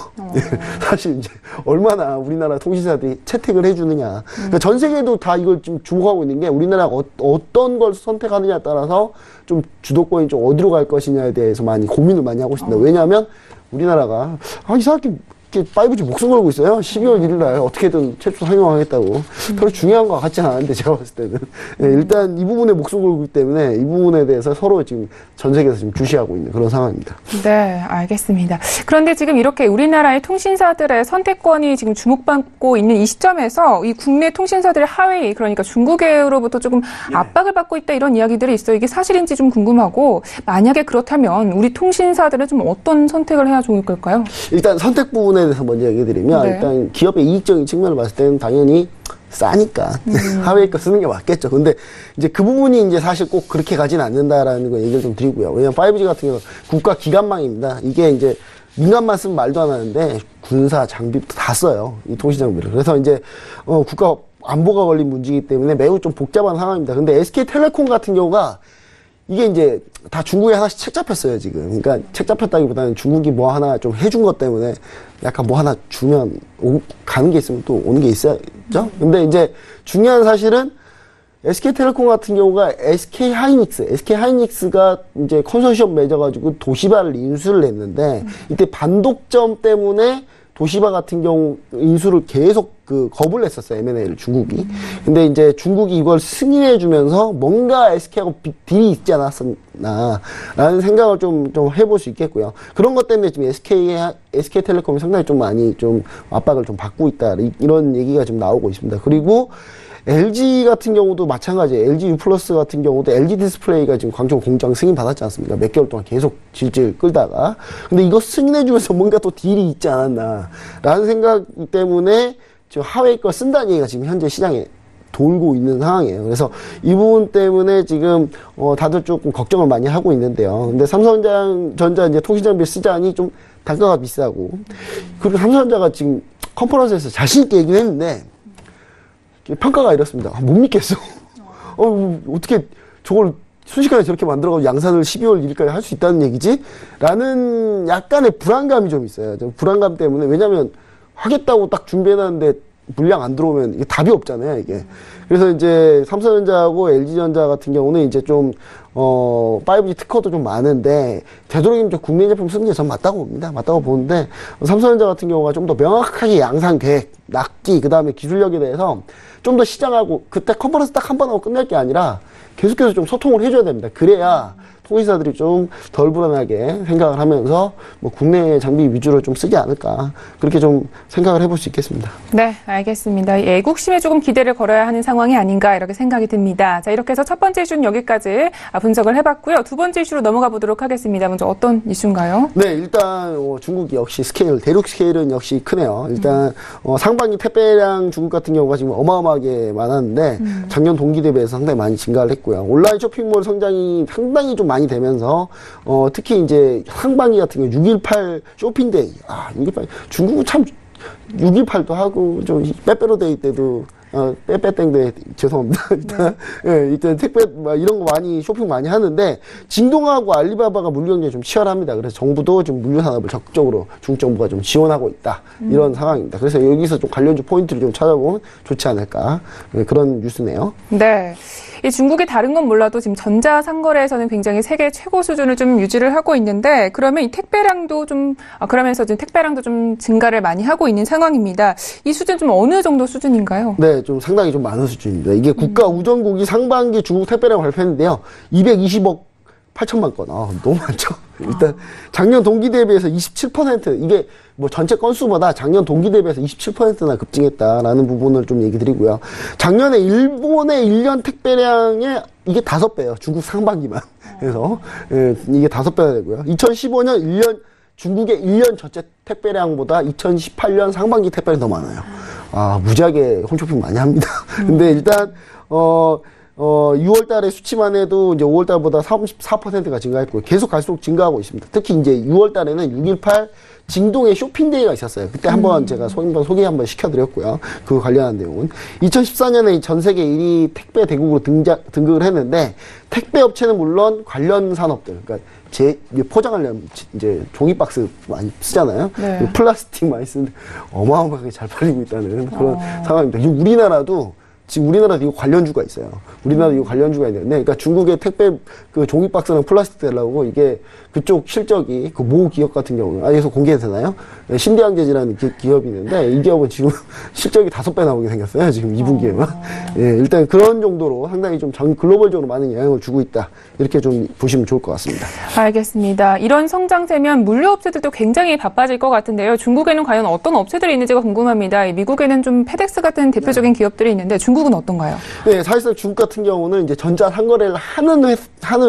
사실 이제 얼마나 우리나라 통신사들이 채택을 해주느냐. 그러니까 전 세계도 다 이걸 좀 주목하고 있는 게 우리나라가 어떤 걸 선택하느냐에 따라서 좀 주도권이 좀 어디로 갈 것이냐에 대해서 많이 고민을 많이 하고 있습니다. 왜냐하면 우리나라가 이상하게 5G 목숨 걸고 있어요. 12월 1일 날 어떻게든 최초 상용하겠다고. 별로 중요한 것 같지는 않은데 제가 봤을 때는. 네, 일단 이 부분에 목숨 걸고 있기 때문에 이 부분에 대해서 서로 지금 전 세계에서 지금 주시하고 있는 그런 상황입니다. 네, 알겠습니다. 그런데 지금 이렇게 우리나라의 통신사들의 선택권이 지금 주목받고 있는 이 시점에서 이 국내 통신사들의 하웨이, 그러니까 중국으로부터 조금 압박을 받고 있다 이런 이야기들이 있어요. 이게 사실인지 좀 궁금하고 만약에 그렇다면 우리 통신사들은 좀 어떤 선택을 해야 좋을 걸까요? 일단 선택 부분에 대해서 먼저 얘기 드리면 네. 일단 기업의 이익적인 측면을 봤을 때는 당연히 싸니까 하웨이 거 쓰는 게 맞겠죠. 근데 이제 그 부분이 이제 사실 꼭 그렇게 가진 않는다라는 거 얘기를 좀 드리고요. 왜냐면 5G 같은 경우는 국가 기관망입니다. 이게 이제 민간만 쓰면 말도 안 하는데 군사 장비부터 다 써요. 이 통신 장비를. 그래서 이제 국가 안보가 걸린 문제이기 때문에 매우 좀 복잡한 상황입니다. 근데 SK텔레콤 같은 경우가 이게 이제 다 중국에 하나씩 책 잡혔어요, 지금. 그러니까 책 잡혔다기보다는 중국이 뭐 하나 좀 해준 것 때문에 약간 뭐 하나 주면 가는 게 있으면 또 오는 게 있어야죠. 근데 이제 중요한 사실은 SK텔레콤 같은 경우가 SK하이닉스가 이제 컨소시엄 맺어가지고 도시바를 인수를 했는데 이때 반독점 때문에 도시바 같은 경우 인수를 계속 거부를 했었어요. M&A를 중국이. 근데 이제 중국이 이걸 승인해주면서 뭔가 SK하고 딜이 있지 않았었나 라는 생각을 좀 해볼 수 있겠고요. 그런 것 때문에 지금 SK텔레콤이 상당히 좀 많이 좀 압박을 좀 받고 있다. 이런 얘기가 좀 나오고 있습니다. 그리고 LG 같은 경우도 마찬가지예요. LG U+ 같은 경우도 LG 디스플레이가 지금 광주 공장 승인 받았지 않습니까? 몇 개월 동안 계속 질질 끌다가. 근데 이거 승인해주면서 뭔가 또 딜이 있지 않았나 라는 생각 때문에 지금 하웨이 거 쓴다는 얘기가 지금 현재 시장에 돌고 있는 상황이에요. 그래서 이 부분 때문에 지금 다들 조금 걱정을 많이 하고 있는데요. 근데 삼성전자 이제 통신장비 쓰자니 좀 단가가 비싸고, 그리고 삼성전자가 지금 컨퍼런스에서 자신 있게 얘기를 했는데 평가가 이렇습니다. 못 믿겠어. 어떻게 저걸 순식간에 저렇게 만들어가지고 양산을 12월 1일까지 할 수 있다는 얘기지? 라는 약간의 불안감이 좀 있어요. 좀 불안감 때문에. 왜냐면 하겠다고 딱 준비해놨는데 물량 안 들어오면 이게 답이 없잖아요, 이게. 그래서 이제 삼성전자하고 LG전자 같은 경우는 이제 좀 5G 특허도 좀 많은데 되도록이면 좀 국내 제품 쓰는 게 전 맞다고 봅니다. 맞다고 보는데 삼성전자 같은 경우가 좀 더 명확하게 양산 계획, 납기, 그 다음에 기술력에 대해서 좀 더 시장하고 그때 컨퍼런스 딱 한 번 하고 끝낼 게 아니라 계속해서 좀 소통을 해줘야 됩니다. 그래야 통신사들이 좀 덜 불안하게 생각을 하면서 뭐 국내 장비 위주로 좀 쓰지 않을까 그렇게 좀 생각을 해볼 수 있겠습니다. 네, 알겠습니다. 애국심에 조금 기대를 걸어야 하는 상황이 아닌가 이렇게 생각이 듭니다. 자, 이렇게 해서 첫 번째 이슈는 여기까지 분석을 해봤고요. 두 번째 이슈로 넘어가 보도록 하겠습니다. 먼저 어떤 이슈인가요? 네, 일단 중국이 역시 스케일, 대륙 스케일은 역시 크네요. 일단 상반기 택배량 중국 같은 경우가 지금 어마어마하게 많았는데 작년 동기 대비해서 상당히 많이 증가를 했고요. 온라인 쇼핑몰 성장이 상당히 좀 많이 되면서 특히 이제 상반기 같은 경우 6.18 쇼핑데이, 6.18 중국은 참 6.18도 하고 좀 빼빼로데이 때도 빼빼땡데 죄송합니다. 일단 택배 이런 거 많이 쇼핑 많이 하는데 징동하고 알리바바가 물류 경쟁이 좀 치열합니다. 그래서 정부도 지금 물류 산업을 적극적으로 중국 정부가 좀 지원하고 있다 이런 상황입니다. 그래서 여기서 좀 관련주 포인트를 좀 찾아보면 좋지 않을까 그런 뉴스네요. 네. 이 중국이 다른 건 몰라도 지금 전자상거래에서는 굉장히 세계 최고 수준을 좀 유지를 하고 있는데 그러면 이 택배량도 좀 그러면서 지금 택배량도 좀 증가를 많이 하고 있는 상황입니다. 이 수준 좀 어느 정도 수준인가요? 네, 좀 상당히 좀 많은 수준입니다. 이게 국가우정국이 상반기 중국 택배량 발표했는데요. 220억 8천만 건. 너무 많죠. 일단 작년 동기 대비해서 27% 이게 뭐 전체 건수보다 작년 동기 대비해서 27%나 급증했다라는 부분을 좀 얘기 드리고요. 작년에 일본의 1년 택배량의 이게 5배예요. 중국 상반기만. 그래서 이게 5배가 되고요. 2015년 1년 중국의 1년 전체 택배량보다 2018년 상반기 택배량이 더 많아요. 무지하게 홈쇼핑 많이 합니다. 근데 일단 6월 달에 수치만 해도 이제 5월 달보다 34%가 증가했고요. 계속 갈수록 증가하고 있습니다. 특히 이제 6월 달에는 6.18 징동의 쇼핑데이가 있었어요. 그때 한번 제가 소개 한번 시켜드렸고요. 그 관련한 내용은 2014년에 전 세계 1위 택배 대국으로 등극을 했는데 택배 업체는 물론 관련 산업들, 그러니까 포장하려면 이제 종이 박스 많이 쓰잖아요. 네. 플라스틱 많이 쓰는데 어마어마하게 잘 팔리고 있다는 그런 상황입니다. 우리나라도 지금 우리나라도 이거 관련주가 있어요. 우리나라도 이거 관련주가 있는데, 그러니까 중국의 택배 그 종이 박스랑 플라스틱 되려고 이게 그쪽 실적이 그 모 기업 같은 경우는 여기서 공개해도 되나요? 신대양재지라는 기업이 있는데 이 기업은 지금 실적이 5배 나오게 생겼어요. 지금 2분기에만. 일단 그런 정도로 상당히 좀 글로벌적으로 많은 영향을 주고 있다. 이렇게 좀 보시면 좋을 것 같습니다. 알겠습니다. 이런 성장세면 물류업체들도 굉장히 바빠질 것 같은데요. 중국에는 과연 어떤 업체들이 있는지가 궁금합니다. 미국에는 좀 페덱스 같은 대표적인 기업들이 있는데 중국은 어떤가요? 네, 사실상 중국 같은 경우는 이제 전자 상거래를 하는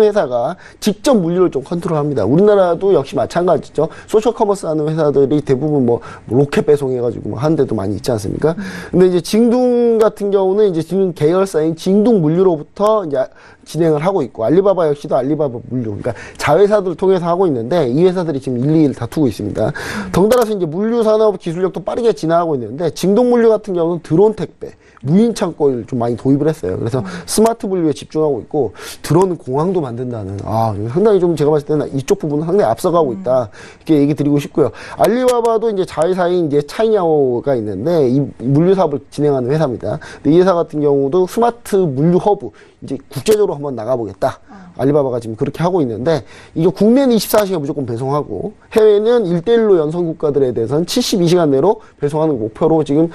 회사가 직접 물류를 좀 컨트롤합니다. 우리나라도 역시 마찬가지죠. 소셜 커머스 하는 회사들이 대부분 뭐 로켓 배송해가지고 뭐 하는 데도 많이 있지 않습니까? 근데 이제 징동 같은 경우는 이제 지금 계열사인 징동 물류로부터 이제 진행을 하고 있고, 알리바바 역시도 알리바바 물류, 그러니까 자회사들을 통해서 하고 있는데 이 회사들이 지금 1, 2위를 다투고 있습니다. 덩달아서 이제 물류 산업 기술력도 빠르게 진화하고 있는데 징동 물류 같은 경우는 드론 택배, 무인 창고를 좀 많이 도입을 했어요. 그래서 스마트 분류에 집중하고 있고 드론 공항도 만든다는 상당히 좀 제가 봤을 때는 이쪽 부분은 상당히 앞서가고 있다 이렇게 얘기 드리고 싶고요. 알리바바도 이제 자회사인 이제 차이냐오가 있는데 이 물류 사업을 진행하는 회사입니다. 근데 이 회사 같은 경우도 스마트 물류 허브 이제 국제적으로 한번 나가보겠다. 알리바바가 지금 그렇게 하고 있는데 이게 국내는 24시간 무조건 배송하고 해외는 1:1로 연선 국가들에 대해서는 72시간 내로 배송하는 목표로 지금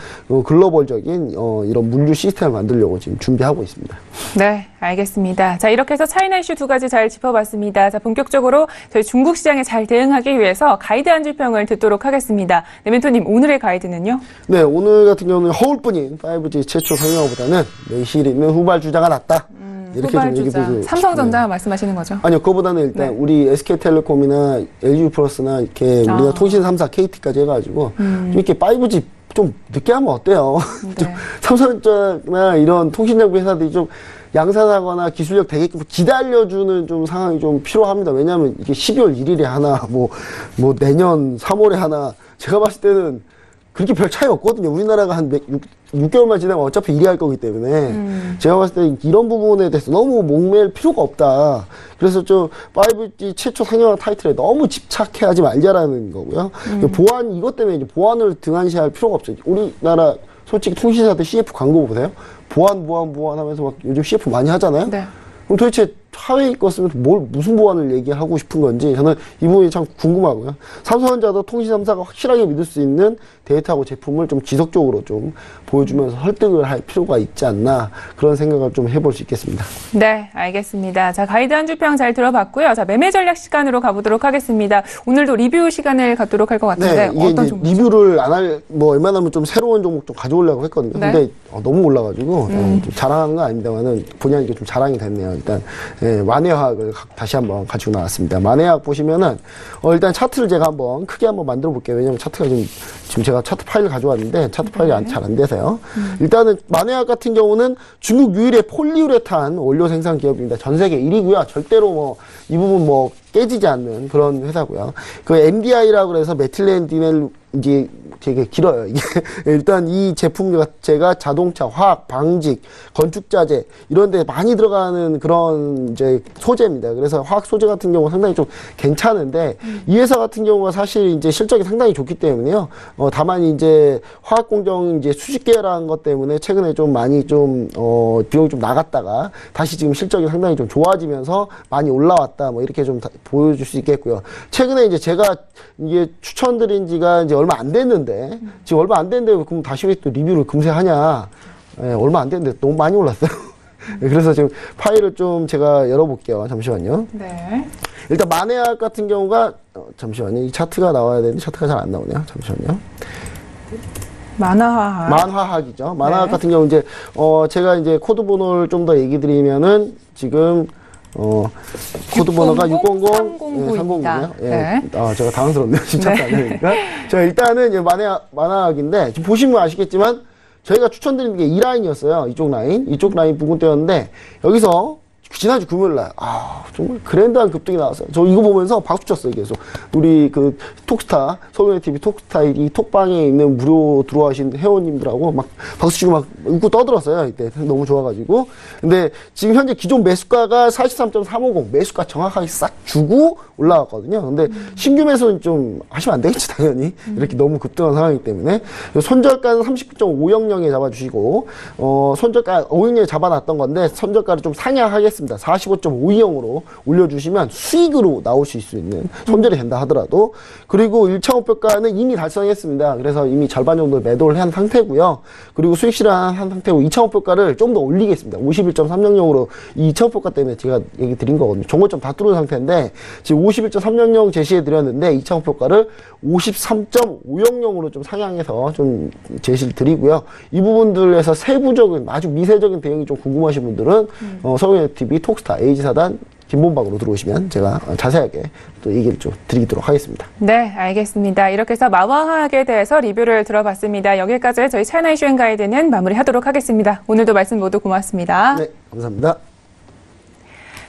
글로벌적인 이런 물류 시스템을 만들려고 지금 준비하고 있습니다. 네, 알겠습니다. 자, 이렇게 해서 차이나 이슈 2가지 잘 짚어봤습니다. 자, 본격적으로 저희 중국 시장에 잘 대응하기 위해서 가이드 한 줄평을 듣도록 하겠습니다. 네, 멘토님, 오늘의 가이드는요? 네, 오늘 같은 경우는 허울뿐인 5G 최초 상용화보다는 내실 있는 후발주자가 낫다. 이렇게 좀 얘기해보고 삼성전자 말씀하시는 거죠? 아니요, 그거보다는 일단 우리 SK텔레콤이나 LG플러스나 이렇게 우리나라 통신 3사 KT까지 해가지고 좀 이렇게 5G 좀 늦게 하면 어때요? 네. 좀 삼성전자나 이런 통신장비 회사들이 좀 양산하거나 기술력 되게끔 기다려주는 좀 상황이 좀 필요합니다. 왜냐하면 이게 12월 1일에 하나, 뭐 내년 3월에 하나, 제가 봤을 때는 그렇게 별 차이 없거든요. 우리나라가 한 6개월만 지나면 어차피 1위 할 거기 때문에 제가 봤을 때 이런 부분에 대해서 너무 목매일 필요가 없다. 그래서 좀 5G 최초 상용화 타이틀에 너무 집착해하지 말자라는 거고요. 보안 이것 때문에 이제 보안을 등한시할 필요가 없어요. 우리나라 솔직히 통신사들 CF 광고 보세요. 보안 하면서 막 요즘 CF 많이 하잖아요. 네. 그럼 도대체 차회의 것은 무슨 보안을 얘기하고 싶은 건지 저는 이 부분이 참 궁금하고요. 삼성전자도 통신 3사가 확실하게 믿을 수 있는 데이터하고 제품을 좀 지속적으로 좀 보여주면서 설득을 할 필요가 있지 않나 그런 생각을 좀 해볼 수 있겠습니다. 네, 알겠습니다. 자, 가이드 한 주평 잘 들어봤고요. 자, 매매 전략 시간으로 가보도록 하겠습니다. 오늘도 리뷰 시간을 갖도록 할 것 같은데 네, 이게 어떤 이제 종목? 리뷰를 안 할, 뭐, 웬만하면 좀 새로운 종목 좀 가져오려고 했거든요. 네. 근데 너무 올라가지고, 좀 자랑하는 건 아닙니다만은, 본의 아니게 좀 자랑이 됐네요. 일단, 예, 만해화학을 다시 한번 가지고 나왔습니다. 만해화학 보시면은, 일단 차트를 제가 한번 크게 한번 만들어 볼게요. 왜냐면 차트가 지금 제가 차트 파일을 가져왔는데, 차트 파일이 잘 안 돼서요. 일단은, 만해화학 같은 경우는 중국 유일의 폴리우레탄 원료 생산 기업입니다. 전 세계 1위고요. 절대로 뭐, 이 부분 뭐, 깨지지 않는 그런 회사고요. 그 MDI라고 해서 메틸렌디넬 이제 되게 길어요. 이게 일단 이 제품 자체가 자동차, 화학, 방직, 건축자재 이런 데 많이 들어가는 그런 이제 소재입니다. 그래서 화학 소재 같은 경우 상당히 좀 괜찮은데 이 회사 같은 경우가 사실 이제 실적이 상당히 좋기 때문에요. 다만 이제 화학 공정 이제 수직 계열한 것 때문에 최근에 좀 많이 좀 비용이 좀 나갔다가 다시 지금 실적이 상당히 좀 좋아지면서 많이 올라왔다. 뭐 이렇게 좀 보여줄 수 있겠고요. 최근에 이제 제가 이게 추천드린 지가 이제 얼마 안 됐는데 지금 얼마 안 됐는데 그럼 다시 왜 또 리뷰를 금세 하냐? 예, 얼마 안 됐는데 너무 많이 올랐어요. 그래서 지금 파일을 좀 제가 열어볼게요. 잠시만요. 네. 일단 만해학 같은 경우가 잠시만요. 이 차트가 나와야 되는데 차트가 잘 안 나오네요. 잠시만요. 만화학이죠. 만화학 네. 같은 경우 이제 제가 이제 코드 번호를 좀 더 얘기 드리면은 지금 코드 번호가 600-3099이요. 예. 네. 제가 당황스럽네요. 진짜 네. 안 되니까. 자, 일단은 이제 만화학인데 지금 보시면 아시겠지만 저희가 추천드리는 게 이 라인이었어요. 이쪽 라인 부근 때였는데 여기서 지난주 금요일날 정말 그랜드한 급등이 나왔어요. 저 이거 보면서 박수 쳤어요. 계속 우리 그 톡스타 서울TV 톡스타 이 톡방에 있는 무료 들어와신 회원님들하고 막 박수 치고 막 웃고 떠들었어요. 이때 너무 좋아가지고. 근데 지금 현재 기존 매수가가 43.350 매수가 정확하게 싹 주고 올라왔거든요. 근데 신규 매수는 좀 하시면 안 되겠지 당연히 이렇게 너무 급등한 상황이기 때문에 손절가는 39.500에 잡아주시고 손절가 500에 잡아놨던 건데 손절가를 좀 상향하겠습니다. 45.520으로 올려주시면 수익으로 나오실 수 있는 손절이 된다 하더라도. 그리고 1차 목표가는 이미 달성했습니다. 그래서 이미 절반 정도 매도를 한 상태고요. 그리고 수익 실현한 상태고 2차 목표가를 좀 더 올리겠습니다. 51.300으로 이 2차 목표가 때문에 제가 얘기 드린 거거든요. 종고점 다 뚫은 상태인데 지금 51.300 제시해 드렸는데 2차 목표가를 53.500으로 좀 상향해서 좀 제시를 드리고요. 이 부분들에서 세부적인 아주 미세적인 대응이 좀 궁금하신 분들은 서울TV 톡스타 에이지사단 김본방으로 들어오시면 제가 자세하게 또 얘기를 좀 드리도록 하겠습니다. 네, 알겠습니다. 이렇게 해서 마화학에 대해서 리뷰를 들어봤습니다. 여기까지 저희 차이나 이슈 앤 가이드는 마무리하도록 하겠습니다. 오늘도 말씀 모두 고맙습니다. 네, 감사합니다.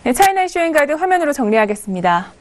네, 차이나 이슈 앤 가이드 화면으로 정리하겠습니다.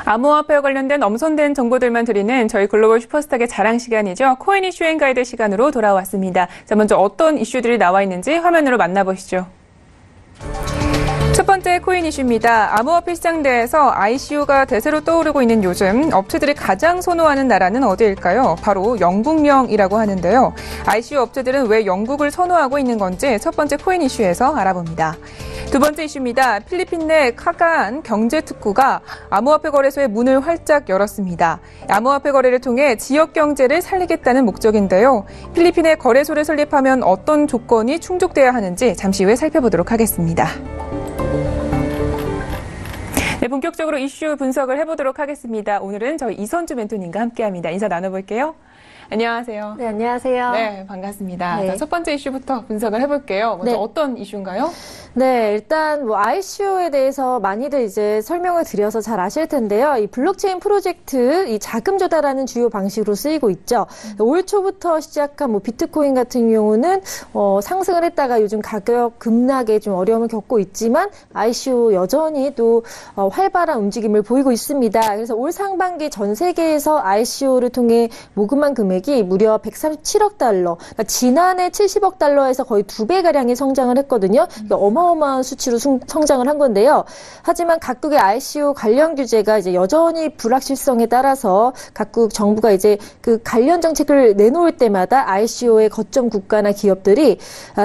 암호화폐와 관련된 엄선된 정보들만 드리는 저희 글로벌 슈퍼스탁의 자랑 시간이죠. 코인 이슈 앤 가이드 시간으로 돌아왔습니다. 자, 먼저 어떤 이슈들이 나와 있는지 화면으로 만나보시죠. 첫 번째 코인 이슈입니다. 암호화폐 시장 내에서 ICO가 대세로 떠오르고 있는 요즘 업체들이 가장 선호하는 나라는 어디일까요? 바로 영국령이라고 하는데요. ICO 업체들은 왜 영국을 선호하고 있는 건지 첫 번째 코인 이슈에서 알아봅니다. 두 번째 이슈입니다. 필리핀 내 카가안 경제특구가 암호화폐 거래소의 문을 활짝 열었습니다. 암호화폐 거래를 통해 지역 경제를 살리겠다는 목적인데요. 필리핀에 거래소를 설립하면 어떤 조건이 충족돼야 하는지 잠시 후에 살펴보도록 하겠습니다. 네, 본격적으로 이슈 분석을 해보도록 하겠습니다. 오늘은 저희 이선주 멘토님과 함께합니다. 인사 나눠볼게요. 안녕하세요. 네, 안녕하세요. 네, 반갑습니다. 네. 자, 첫 번째 이슈부터 분석을 해볼게요. 먼저 네. 어떤 이슈인가요? 네, 일단 ICO에 대해서 많이들 이제 설명을 드려서 잘 아실 텐데요. 이 블록체인 프로젝트, 이 자금 조달하는 주요 방식으로 쓰이고 있죠. 올 초부터 시작한 비트코인 같은 경우는 상승을 했다가 요즘 가격 급락에 좀 어려움을 겪고 있지만 ICO 여전히 또 활발한 움직임을 보이고 있습니다. 그래서 올 상반기 전 세계에서 ICO를 통해 모금한 금액이 무려 137억 달러, 그러니까 지난해 70억 달러에서 거의 2배가량이 성장을 했거든요. 그러니까 어마어마한 수치로 성장을 한 건데요. 하지만 각국의 ICO 관련 규제가 이제 여전히 불확실성에 따라서 각국 정부가 이제 그 관련 정책을 내놓을 때마다 ICO의 거점 국가나 기업들이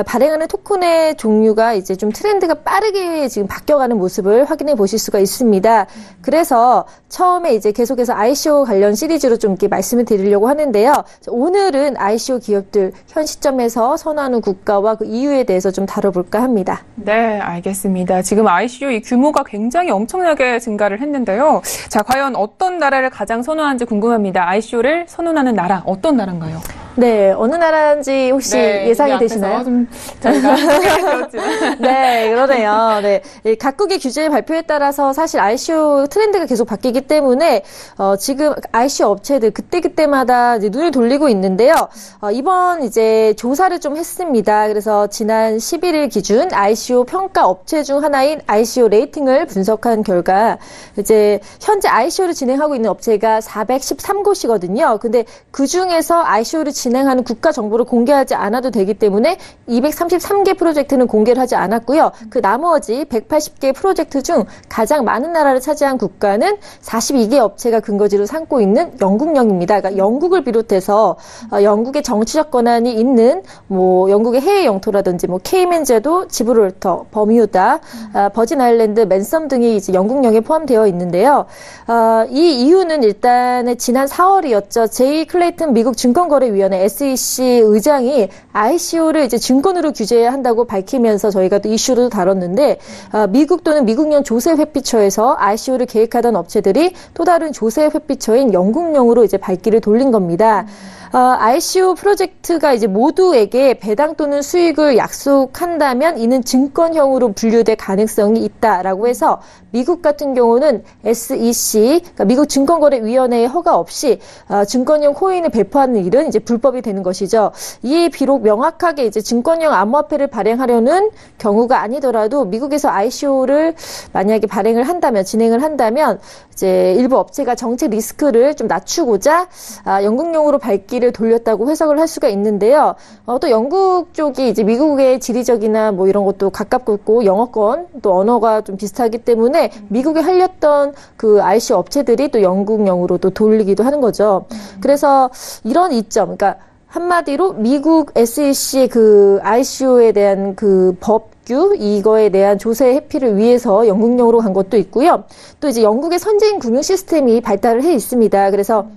발행하는 토큰의 종류가 이제 좀 트렌드가 빠르게 지금 바뀌어가는 모습을 확인해 보실 수가 있습니다. 그래서 처음에 이제 계속해서 ICO 관련 시리즈로 좀 이렇게 말씀을 드리려고 하는데요. 오늘은 ICO 기업들 현 시점에서 선호하는 국가와 그 이유에 대해서 좀 다뤄볼까 합니다. 네, 알겠습니다. 지금 ICO 이 규모가 굉장히 엄청나게 증가를 했는데요. 자, 과연 어떤 나라를 가장 선호하는지 궁금합니다. ICO를 선호하는 나라, 어떤 나라인가요? 네, 어느 나라인지 혹시 예상이 되시나요? 좀 저희가 생각했지만. 네, 그러네요. 네, 이 각국의 규제 발표에 따라서 사실 ICO 트렌드가 계속 바뀌기 때문에 지금 ICO 업체들 그때그때마다 이제 눈을 돌리고 있는데요. 이번 이제 조사를 좀 했습니다. 그래서 지난 11일 기준 ICO 평가 업체 중 하나인 ICO 레이팅을 분석한 결과 이제 현재 ICO를 진행하고 있는 업체가 413곳이거든요. 근데 그 중에서 ICO를 진행하는 국가 정보를 공개하지 않아도 되기 때문에 233개 프로젝트는 공개를 하지 않았고요. 그 나머지 180개 프로젝트 중 가장 많은 나라를 차지한 국가는 42개 업체가 근거지로 삼고 있는 영국령입니다. 그러니까 영국을 비롯해서 영국의 정치적 권한이 있는 영국의 해외 영토라든지 케이맨 제도, 지브롤터, 버뮤다, 버진 아일랜드, 맨섬 등이 이제 영국령에 포함되어 있는데요. 이 이유는 일단 지난 4월이었죠. 제이 클레이튼 미국 증권거래위원회 SEC 의장이 ICO를 이제 증권으로 규제한다고 밝히면서 저희가 또 이슈로 다뤘는데 미국 또는 미국령 조세 회피처에서 ICO를 계획하던 업체들이 또 다른 조세 회피처인 영국령으로 이제 발길을 돌린 겁니다. ICO 프로젝트가 이제 모두에게 배당 또는 수익을 약속한다면 이는 증권형으로 분류될 가능성이 있다라고 해서 미국 같은 경우는 SEC, 그러니까 미국 증권거래위원회의 허가 없이 증권형 코인을 배포하는 일은 이제 불법이 되는 것이죠. 이에 비록 명확하게 이제 증권형 암호화폐를 발행하려는 경우가 아니더라도 미국에서 ICO를 만약에 진행을 한다면 이제 일부 업체가 정책 리스크를 좀 낮추고자 영국령으로 발길을 돌렸다고 해석을 할 수가 있는데요. 또 영국 쪽이 이제 미국의 지리적이나 이런 것도 가깝고 있고 영어권 또 언어가 좀 비슷하기 때문에 미국에 할렸던 그 ICO 업체들이 또 영국령으로 또 돌리기도 하는 거죠. 그래서 이런 이점, 그러니까 한마디로 미국 SEC의 그 ICO에 대한 그 법규 이거에 대한 조세 회피를 위해서 영국령으로 간 것도 있고요. 또 이제 영국의 선제인 금융 시스템이 발달을 해 있습니다. 그래서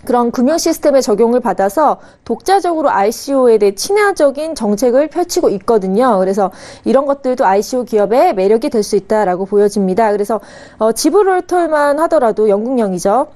그런 금융 시스템의 적용을 받아서 독자적으로 ICO에 대해 친화적인 정책을 펼치고 있거든요. 그래서 이런 것들도 ICO 기업의 매력이 될 수 있다라고 보여집니다. 그래서 지브롤터만 하더라도 영국령이죠.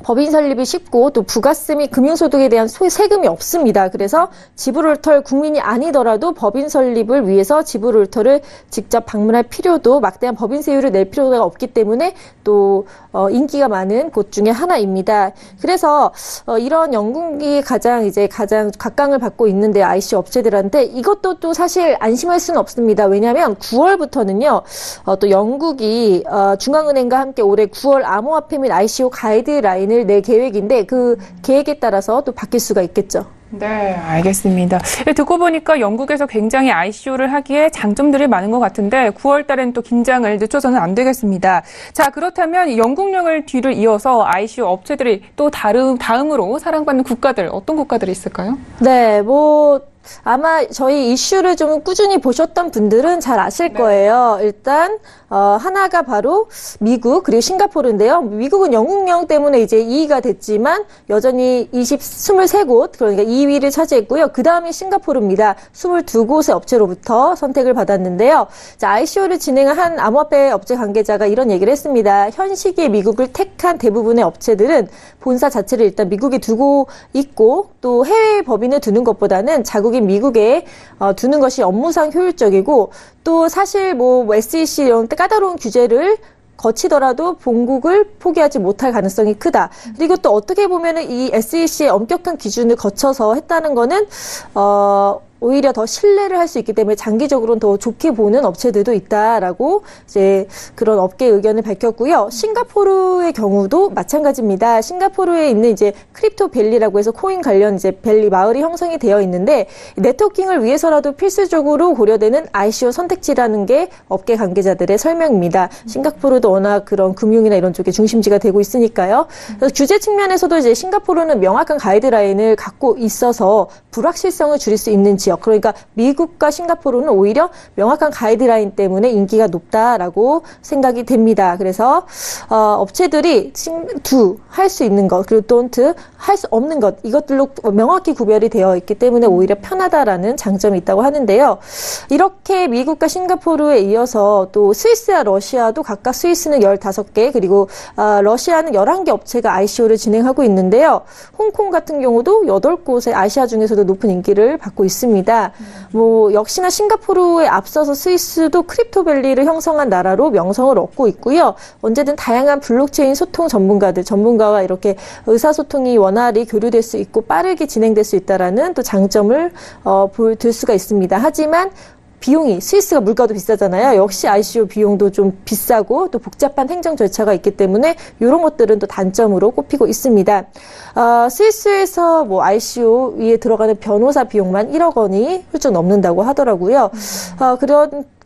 법인 설립이 쉽고 또 부가세 및 금융소득에 대한 세금이 없습니다. 그래서 지브롤터 국민이 아니더라도 법인 설립을 위해서 지브롤터를 직접 방문할 필요도 막대한 법인세율을 낼 필요가 없기 때문에 또 인기가 많은 곳 중에 하나입니다. 그래서 이런 영국이 가장 각광을 받고 있는데 ICO 업체들한테 이것도 또 사실 안심할 수는 없습니다. 왜냐하면 9월부터는요 또 영국이 중앙은행과 함께 올해 9월 암호화폐 및 ICO 가이드라인을 낼 계획인데 그 계획에 따라서 또 바뀔 수가 있겠죠. 네, 알겠습니다. 듣고 보니까 영국에서 굉장히 ICO를 하기에 장점들이 많은 것 같은데 9월 달엔 또 긴장을 늦춰서는 안 되겠습니다. 자, 그렇다면 영국령을 뒤를 이어서 ICO 업체들이 또 다음으로 사랑받는 국가들, 어떤 국가들이 있을까요? 네, 아마 저희 이슈를 좀 꾸준히 보셨던 분들은 잘 아실 거예요. 일단 하나가 바로 미국 그리고 싱가포르인데요. 미국은 영국령 때문에 이제 2위가 됐지만 여전히 23곳 그러니까 2위를 차지했고요. 그 다음이 싱가포르입니다. 22곳의 업체로부터 선택을 받았는데요. 자, ICO를 진행한 한 암호화폐 업체 관계자가 이런 얘기를 했습니다. 현 시기에 미국을 택한 대부분의 업체들은 본사 자체를 일단 미국에 두고 있고 또 해외 법인을 두는 것보다는 자국인 미국에 두는 것이 업무상 효율적이고 또 사실 SEC 이런 까다로운 규제를 거치더라도 본국을 포기하지 못할 가능성이 크다. 그리고 또 어떻게 보면은 이 SEC의 엄격한 기준을 거쳐서 했다는 거는 오히려 더 신뢰를 할 수 있기 때문에 장기적으로는 더 좋게 보는 업체들도 있다라고 이제 그런 업계 의견을 밝혔고요. 싱가포르의 경우도 마찬가지입니다. 싱가포르에 있는 이제 크립토 밸리라고 해서 코인 관련 이제 밸리 마을이 형성이 되어 있는데 네트워킹을 위해서라도 필수적으로 고려되는 ICO 선택지라는 게 업계 관계자들의 설명입니다. 싱가포르도 워낙 그런 금융이나 이런 쪽에 중심지가 되고 있으니까요. 그래서 규제 측면에서도 이제 싱가포르는 명확한 가이드라인을 갖고 있어서 불확실성을 줄일 수 있는 지역, 그러니까 미국과 싱가포르는 오히려 명확한 가이드라인 때문에 인기가 높다라고 생각이 됩니다. 그래서 업체들이 할 수 있는 것 그리고 don't 할 수 없는 것 이것들로 명확히 구별이 되어 있기 때문에 오히려 편하다라는 장점이 있다고 하는데요. 이렇게 미국과 싱가포르에 이어서 또 스위스와 러시아도 각각 스위스는 15개 그리고 러시아는 11개 업체가 ICO를 진행하고 있는데요. 홍콩 같은 경우도 8곳의 아시아 중에서도 높은 인기를 받고 있습니다. 역시나 싱가포르에 앞서서 스위스도 크립토밸리를 형성한 나라로 명성을 얻고 있고요. 언제든 다양한 블록체인 소통 전문가와 이렇게 의사소통이 원활히 교류될 수 있고 빠르게 진행될 수 있다라는 또 장점을 들 수가 있습니다. 하지만 비용이 스위스가 물가도 비싸잖아요. 역시 ICO 비용도 좀 비싸고 또 복잡한 행정 절차가 있기 때문에 이런 것들은 또 단점으로 꼽히고 있습니다. 스위스에서 ICO에 들어가는 변호사 비용만 1억 원이 훌쩍 넘는다고 하더라고요.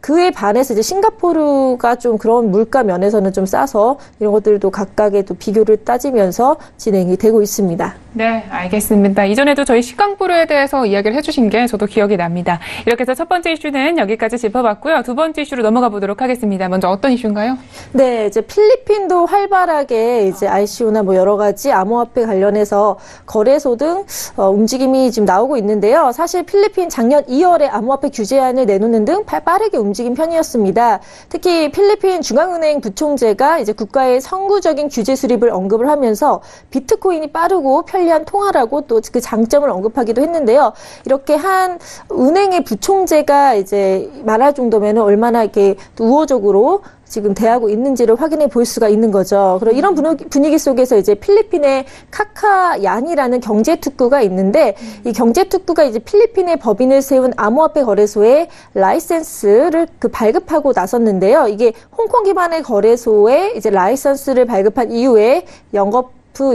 그에 반해서 이제 싱가포르가 좀 그런 물가 면에서는 좀 싸서 이런 것들도 각각의 또 비교를 따지면서 진행이 되고 있습니다. 네, 알겠습니다. 이전에도 저희 싱가포르에 대해서 이야기를 해주신 게 저도 기억이 납니다. 이렇게 해서 첫 번째 이슈는 여기까지 짚어봤고요. 두 번째 이슈로 넘어가 보도록 하겠습니다. 먼저 어떤 이슈인가요? 네, 이제 필리핀도 활발하게 이제 ICO나 여러 가지 암호화폐 관련해서 거래소 등 움직임이 지금 나오고 있는데요. 사실 필리핀 작년 2월에 암호화폐 규제안을 내놓는 등 빠르게 움직인 편이었습니다. 특히 필리핀 중앙은행 부총재가 이제 국가의 선구적인 규제 수립을 언급을 하면서 비트코인이 빠르고 편리한 통화라고 또 그 장점을 언급하기도 했는데요. 이렇게 한 은행의 부총재가 이제 말할 정도면 얼마나 이렇게 우호적으로 지금 대하고 있는지를 확인해 볼 수가 있는 거죠. 그리고 이런 분위기 속에서 이제 필리핀의 카카얀이라는 경제특구가 있는데 이 경제특구가 이제 필리핀의 법인을 세운 암호화폐 거래소에 라이센스를 발급하고 나섰는데요. 이게 홍콩 기반의 거래소에 이제 라이센스를 발급한 이후에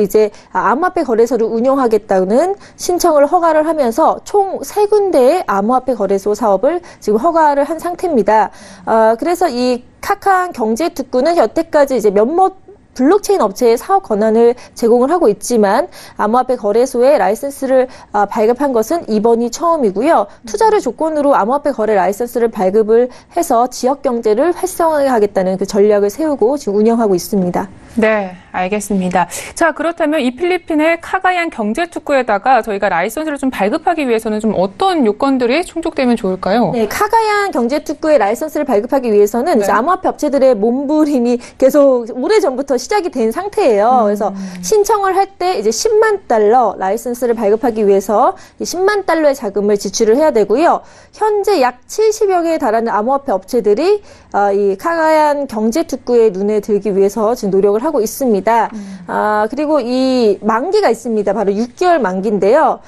이제 암호화폐 거래소를 운영하겠다는 신청을 허가를 하면서 총 3군데의 암호화폐 거래소 사업을 지금 허가를 한 상태입니다. 그래서 이 카카안 경제특구는 여태까지 이제 몇몇 블록체인 업체에 사업 권한을 제공을 하고 있지만 암호화폐 거래소에 라이센스를 발급한 것은 이번이 처음이고요. 투자를 조건으로 암호화폐 거래 라이센스를 발급을 해서 지역 경제를 활성화하겠다는 그 전략을 세우고 지금 운영하고 있습니다. 네, 알겠습니다. 자, 그렇다면 이 필리핀의 카카얀 경제특구에다가 저희가 라이선스를 좀 발급하기 위해서는 좀 어떤 요건들이 충족되면 좋을까요? 네, 카카얀 경제특구의 라이선스를 발급하기 위해서는 이제 암호화폐 업체들의 몸부림이 계속 오래전부터 시작이 된 상태예요. 그래서 신청을 할 때 이제 10만 달러 라이선스를 발급하기 위해서 10만 달러의 자금을 지출을 해야 되고요. 현재 약 70여 개에 달하는 암호화폐 업체들이 이 카카얀 경제특구의 눈에 들기 위해서 지금 노력을 하고 있습니다. 그리고 이 만기가 있습니다. 바로 6개월 만기인데요.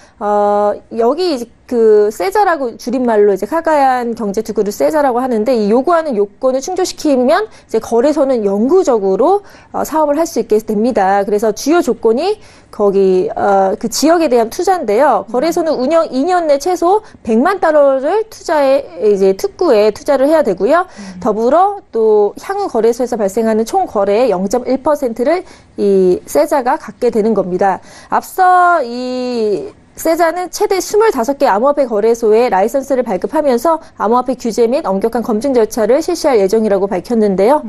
여기 그 세자라고 줄임말로 이제 카가얀 경제 특구를 세자라고 하는데 이 요구하는 요건을 충족시키면 이제 거래소는 영구적으로 사업을 할 수 있게 됩니다. 그래서 주요 조건이 거기 그 지역에 대한 투자인데요. 거래소는 운영 2년 내 최소 100만 달러를 이제 특구에 투자를 해야 되고요. 더불어 또 향후 거래소에서 발생하는 총 거래의 0.1%를 이 세자가 갖게 되는 겁니다. 앞서 이 세자는 최대 25개 암호화폐 거래소에 라이선스를 발급하면서 암호화폐 규제 및 엄격한 검증 절차를 실시할 예정이라고 밝혔는데요.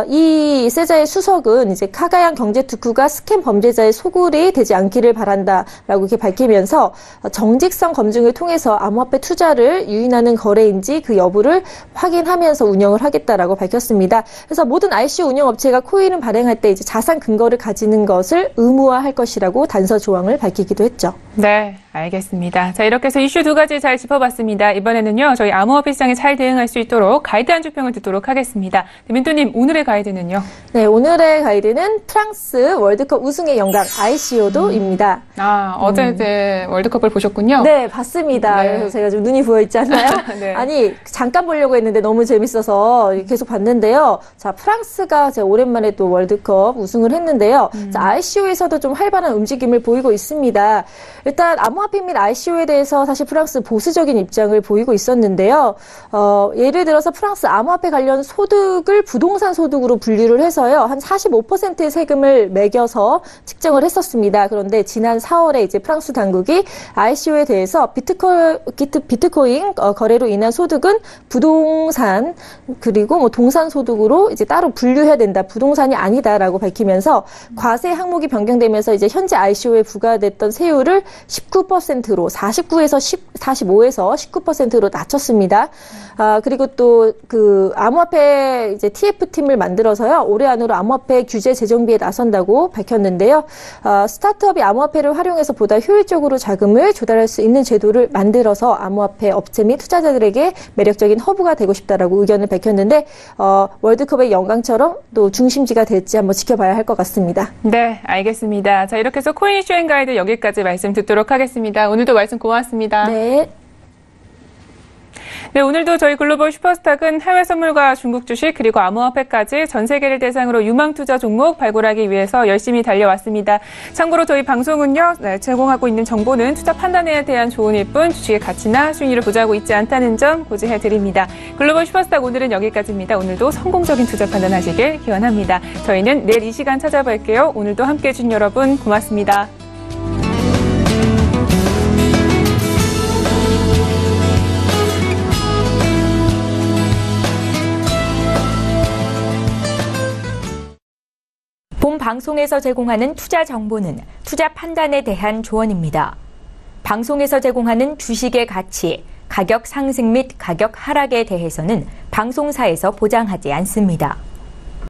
이 세자의 수석은 이제 카가얀 경제특구가 스캠 범죄자의 소굴이 되지 않기를 바란다라고 이렇게 밝히면서 정직성 검증을 통해서 암호화폐 투자를 유인하는 거래인지 그 여부를 확인하면서 운영을 하겠다라고 밝혔습니다. 그래서 모든 ICO 운영 업체가 코인을 발행할 때 이제 자산 근거를 가지는 것을 의무화할 것이라고 단서 조항을 밝히기도 했죠. 네, 알겠습니다. 자, 이렇게 해서 이슈 두 가지 잘 짚어봤습니다. 이번에는요, 저희 암호화폐 시장에 잘 대응할 수 있도록 가이드 한 주평을 듣도록 하겠습니다. 민토님, 오늘의 가이드는요? 네, 오늘의 가이드는 프랑스 월드컵 우승의 영광 ICO도입니다. 어제 이제 월드컵을 보셨군요? 네, 봤습니다. 네. 그래서 제가 좀 눈이 부어있지 않나요? 네. 아니, 잠깐 보려고 했는데 너무 재밌어서 계속 봤는데요. 자, 프랑스가 제가 오랜만에 또 월드컵 우승을 했는데요. 자, ICO에서도 좀 활발한 움직임을 보이고 있습니다. 일단 암호화폐 및 ICO에 대해서 사실 프랑스 보수적인 입장을 보이고 있었는데요. 예를 들어서 프랑스 암호화폐 관련 소득을 부동산 소득으로 분류를 해서요. 한 45%의 세금을 매겨서 측정을 했었습니다. 그런데 지난 4월에 이제 프랑스 당국이 ICO에 대해서 비트코인 거래로 인한 소득은 부동산 그리고 뭐 동산 소득으로 이제 따로 분류해야 된다. 부동산이 아니다라고 밝히면서 과세 항목이 변경되면서 이제 현재 ICO에 부과됐던 세율을 19%로 45에서 19%로 낮췄습니다. 그리고 또 그 암호화폐 이제 TF팀을 만들어서요. 올해 안으로 암호화폐 규제 재정비에 나선다고 밝혔는데요. 스타트업이 암호화폐를 활용해서 보다 효율적으로 자금을 조달할 수 있는 제도를 만들어서 암호화폐 업체 및 투자자들에게 매력적인 허브가 되고 싶다라고 의견을 밝혔는데 월드컵의 영광처럼 또 중심지가 될지 한번 지켜봐야 할 것 같습니다. 네, 알겠습니다. 자, 이렇게 해서 코인 이슈 앤 가이드 여기까지 말씀 듣도록 하겠습니다. 오늘도 말씀 고맙습니다. 네. 네, 오늘도 저희 글로벌 슈퍼스탁은 해외 선물과 중국 주식 그리고 암호화폐까지 전 세계를 대상으로 유망 투자 종목 발굴하기 위해서 열심히 달려왔습니다. 참고로 저희 방송은요, 제공하고 있는 정보는 투자 판단에 대한 조언일 뿐 주식의 가치나 수익률을 보장하고 있지 않다는 점 고지해드립니다. 글로벌 슈퍼스탁 오늘은 여기까지입니다. 오늘도 성공적인 투자 판단하시길 기원합니다. 저희는 내일 이 시간 찾아뵐게요. 오늘도 함께해 주신 여러분 고맙습니다. 본 방송에서 제공하는 투자 정보는 투자 판단에 대한 조언입니다. 방송에서 제공하는 주식의 가치, 가격 상승 및 가격 하락에 대해서는 방송사에서 보장하지 않습니다.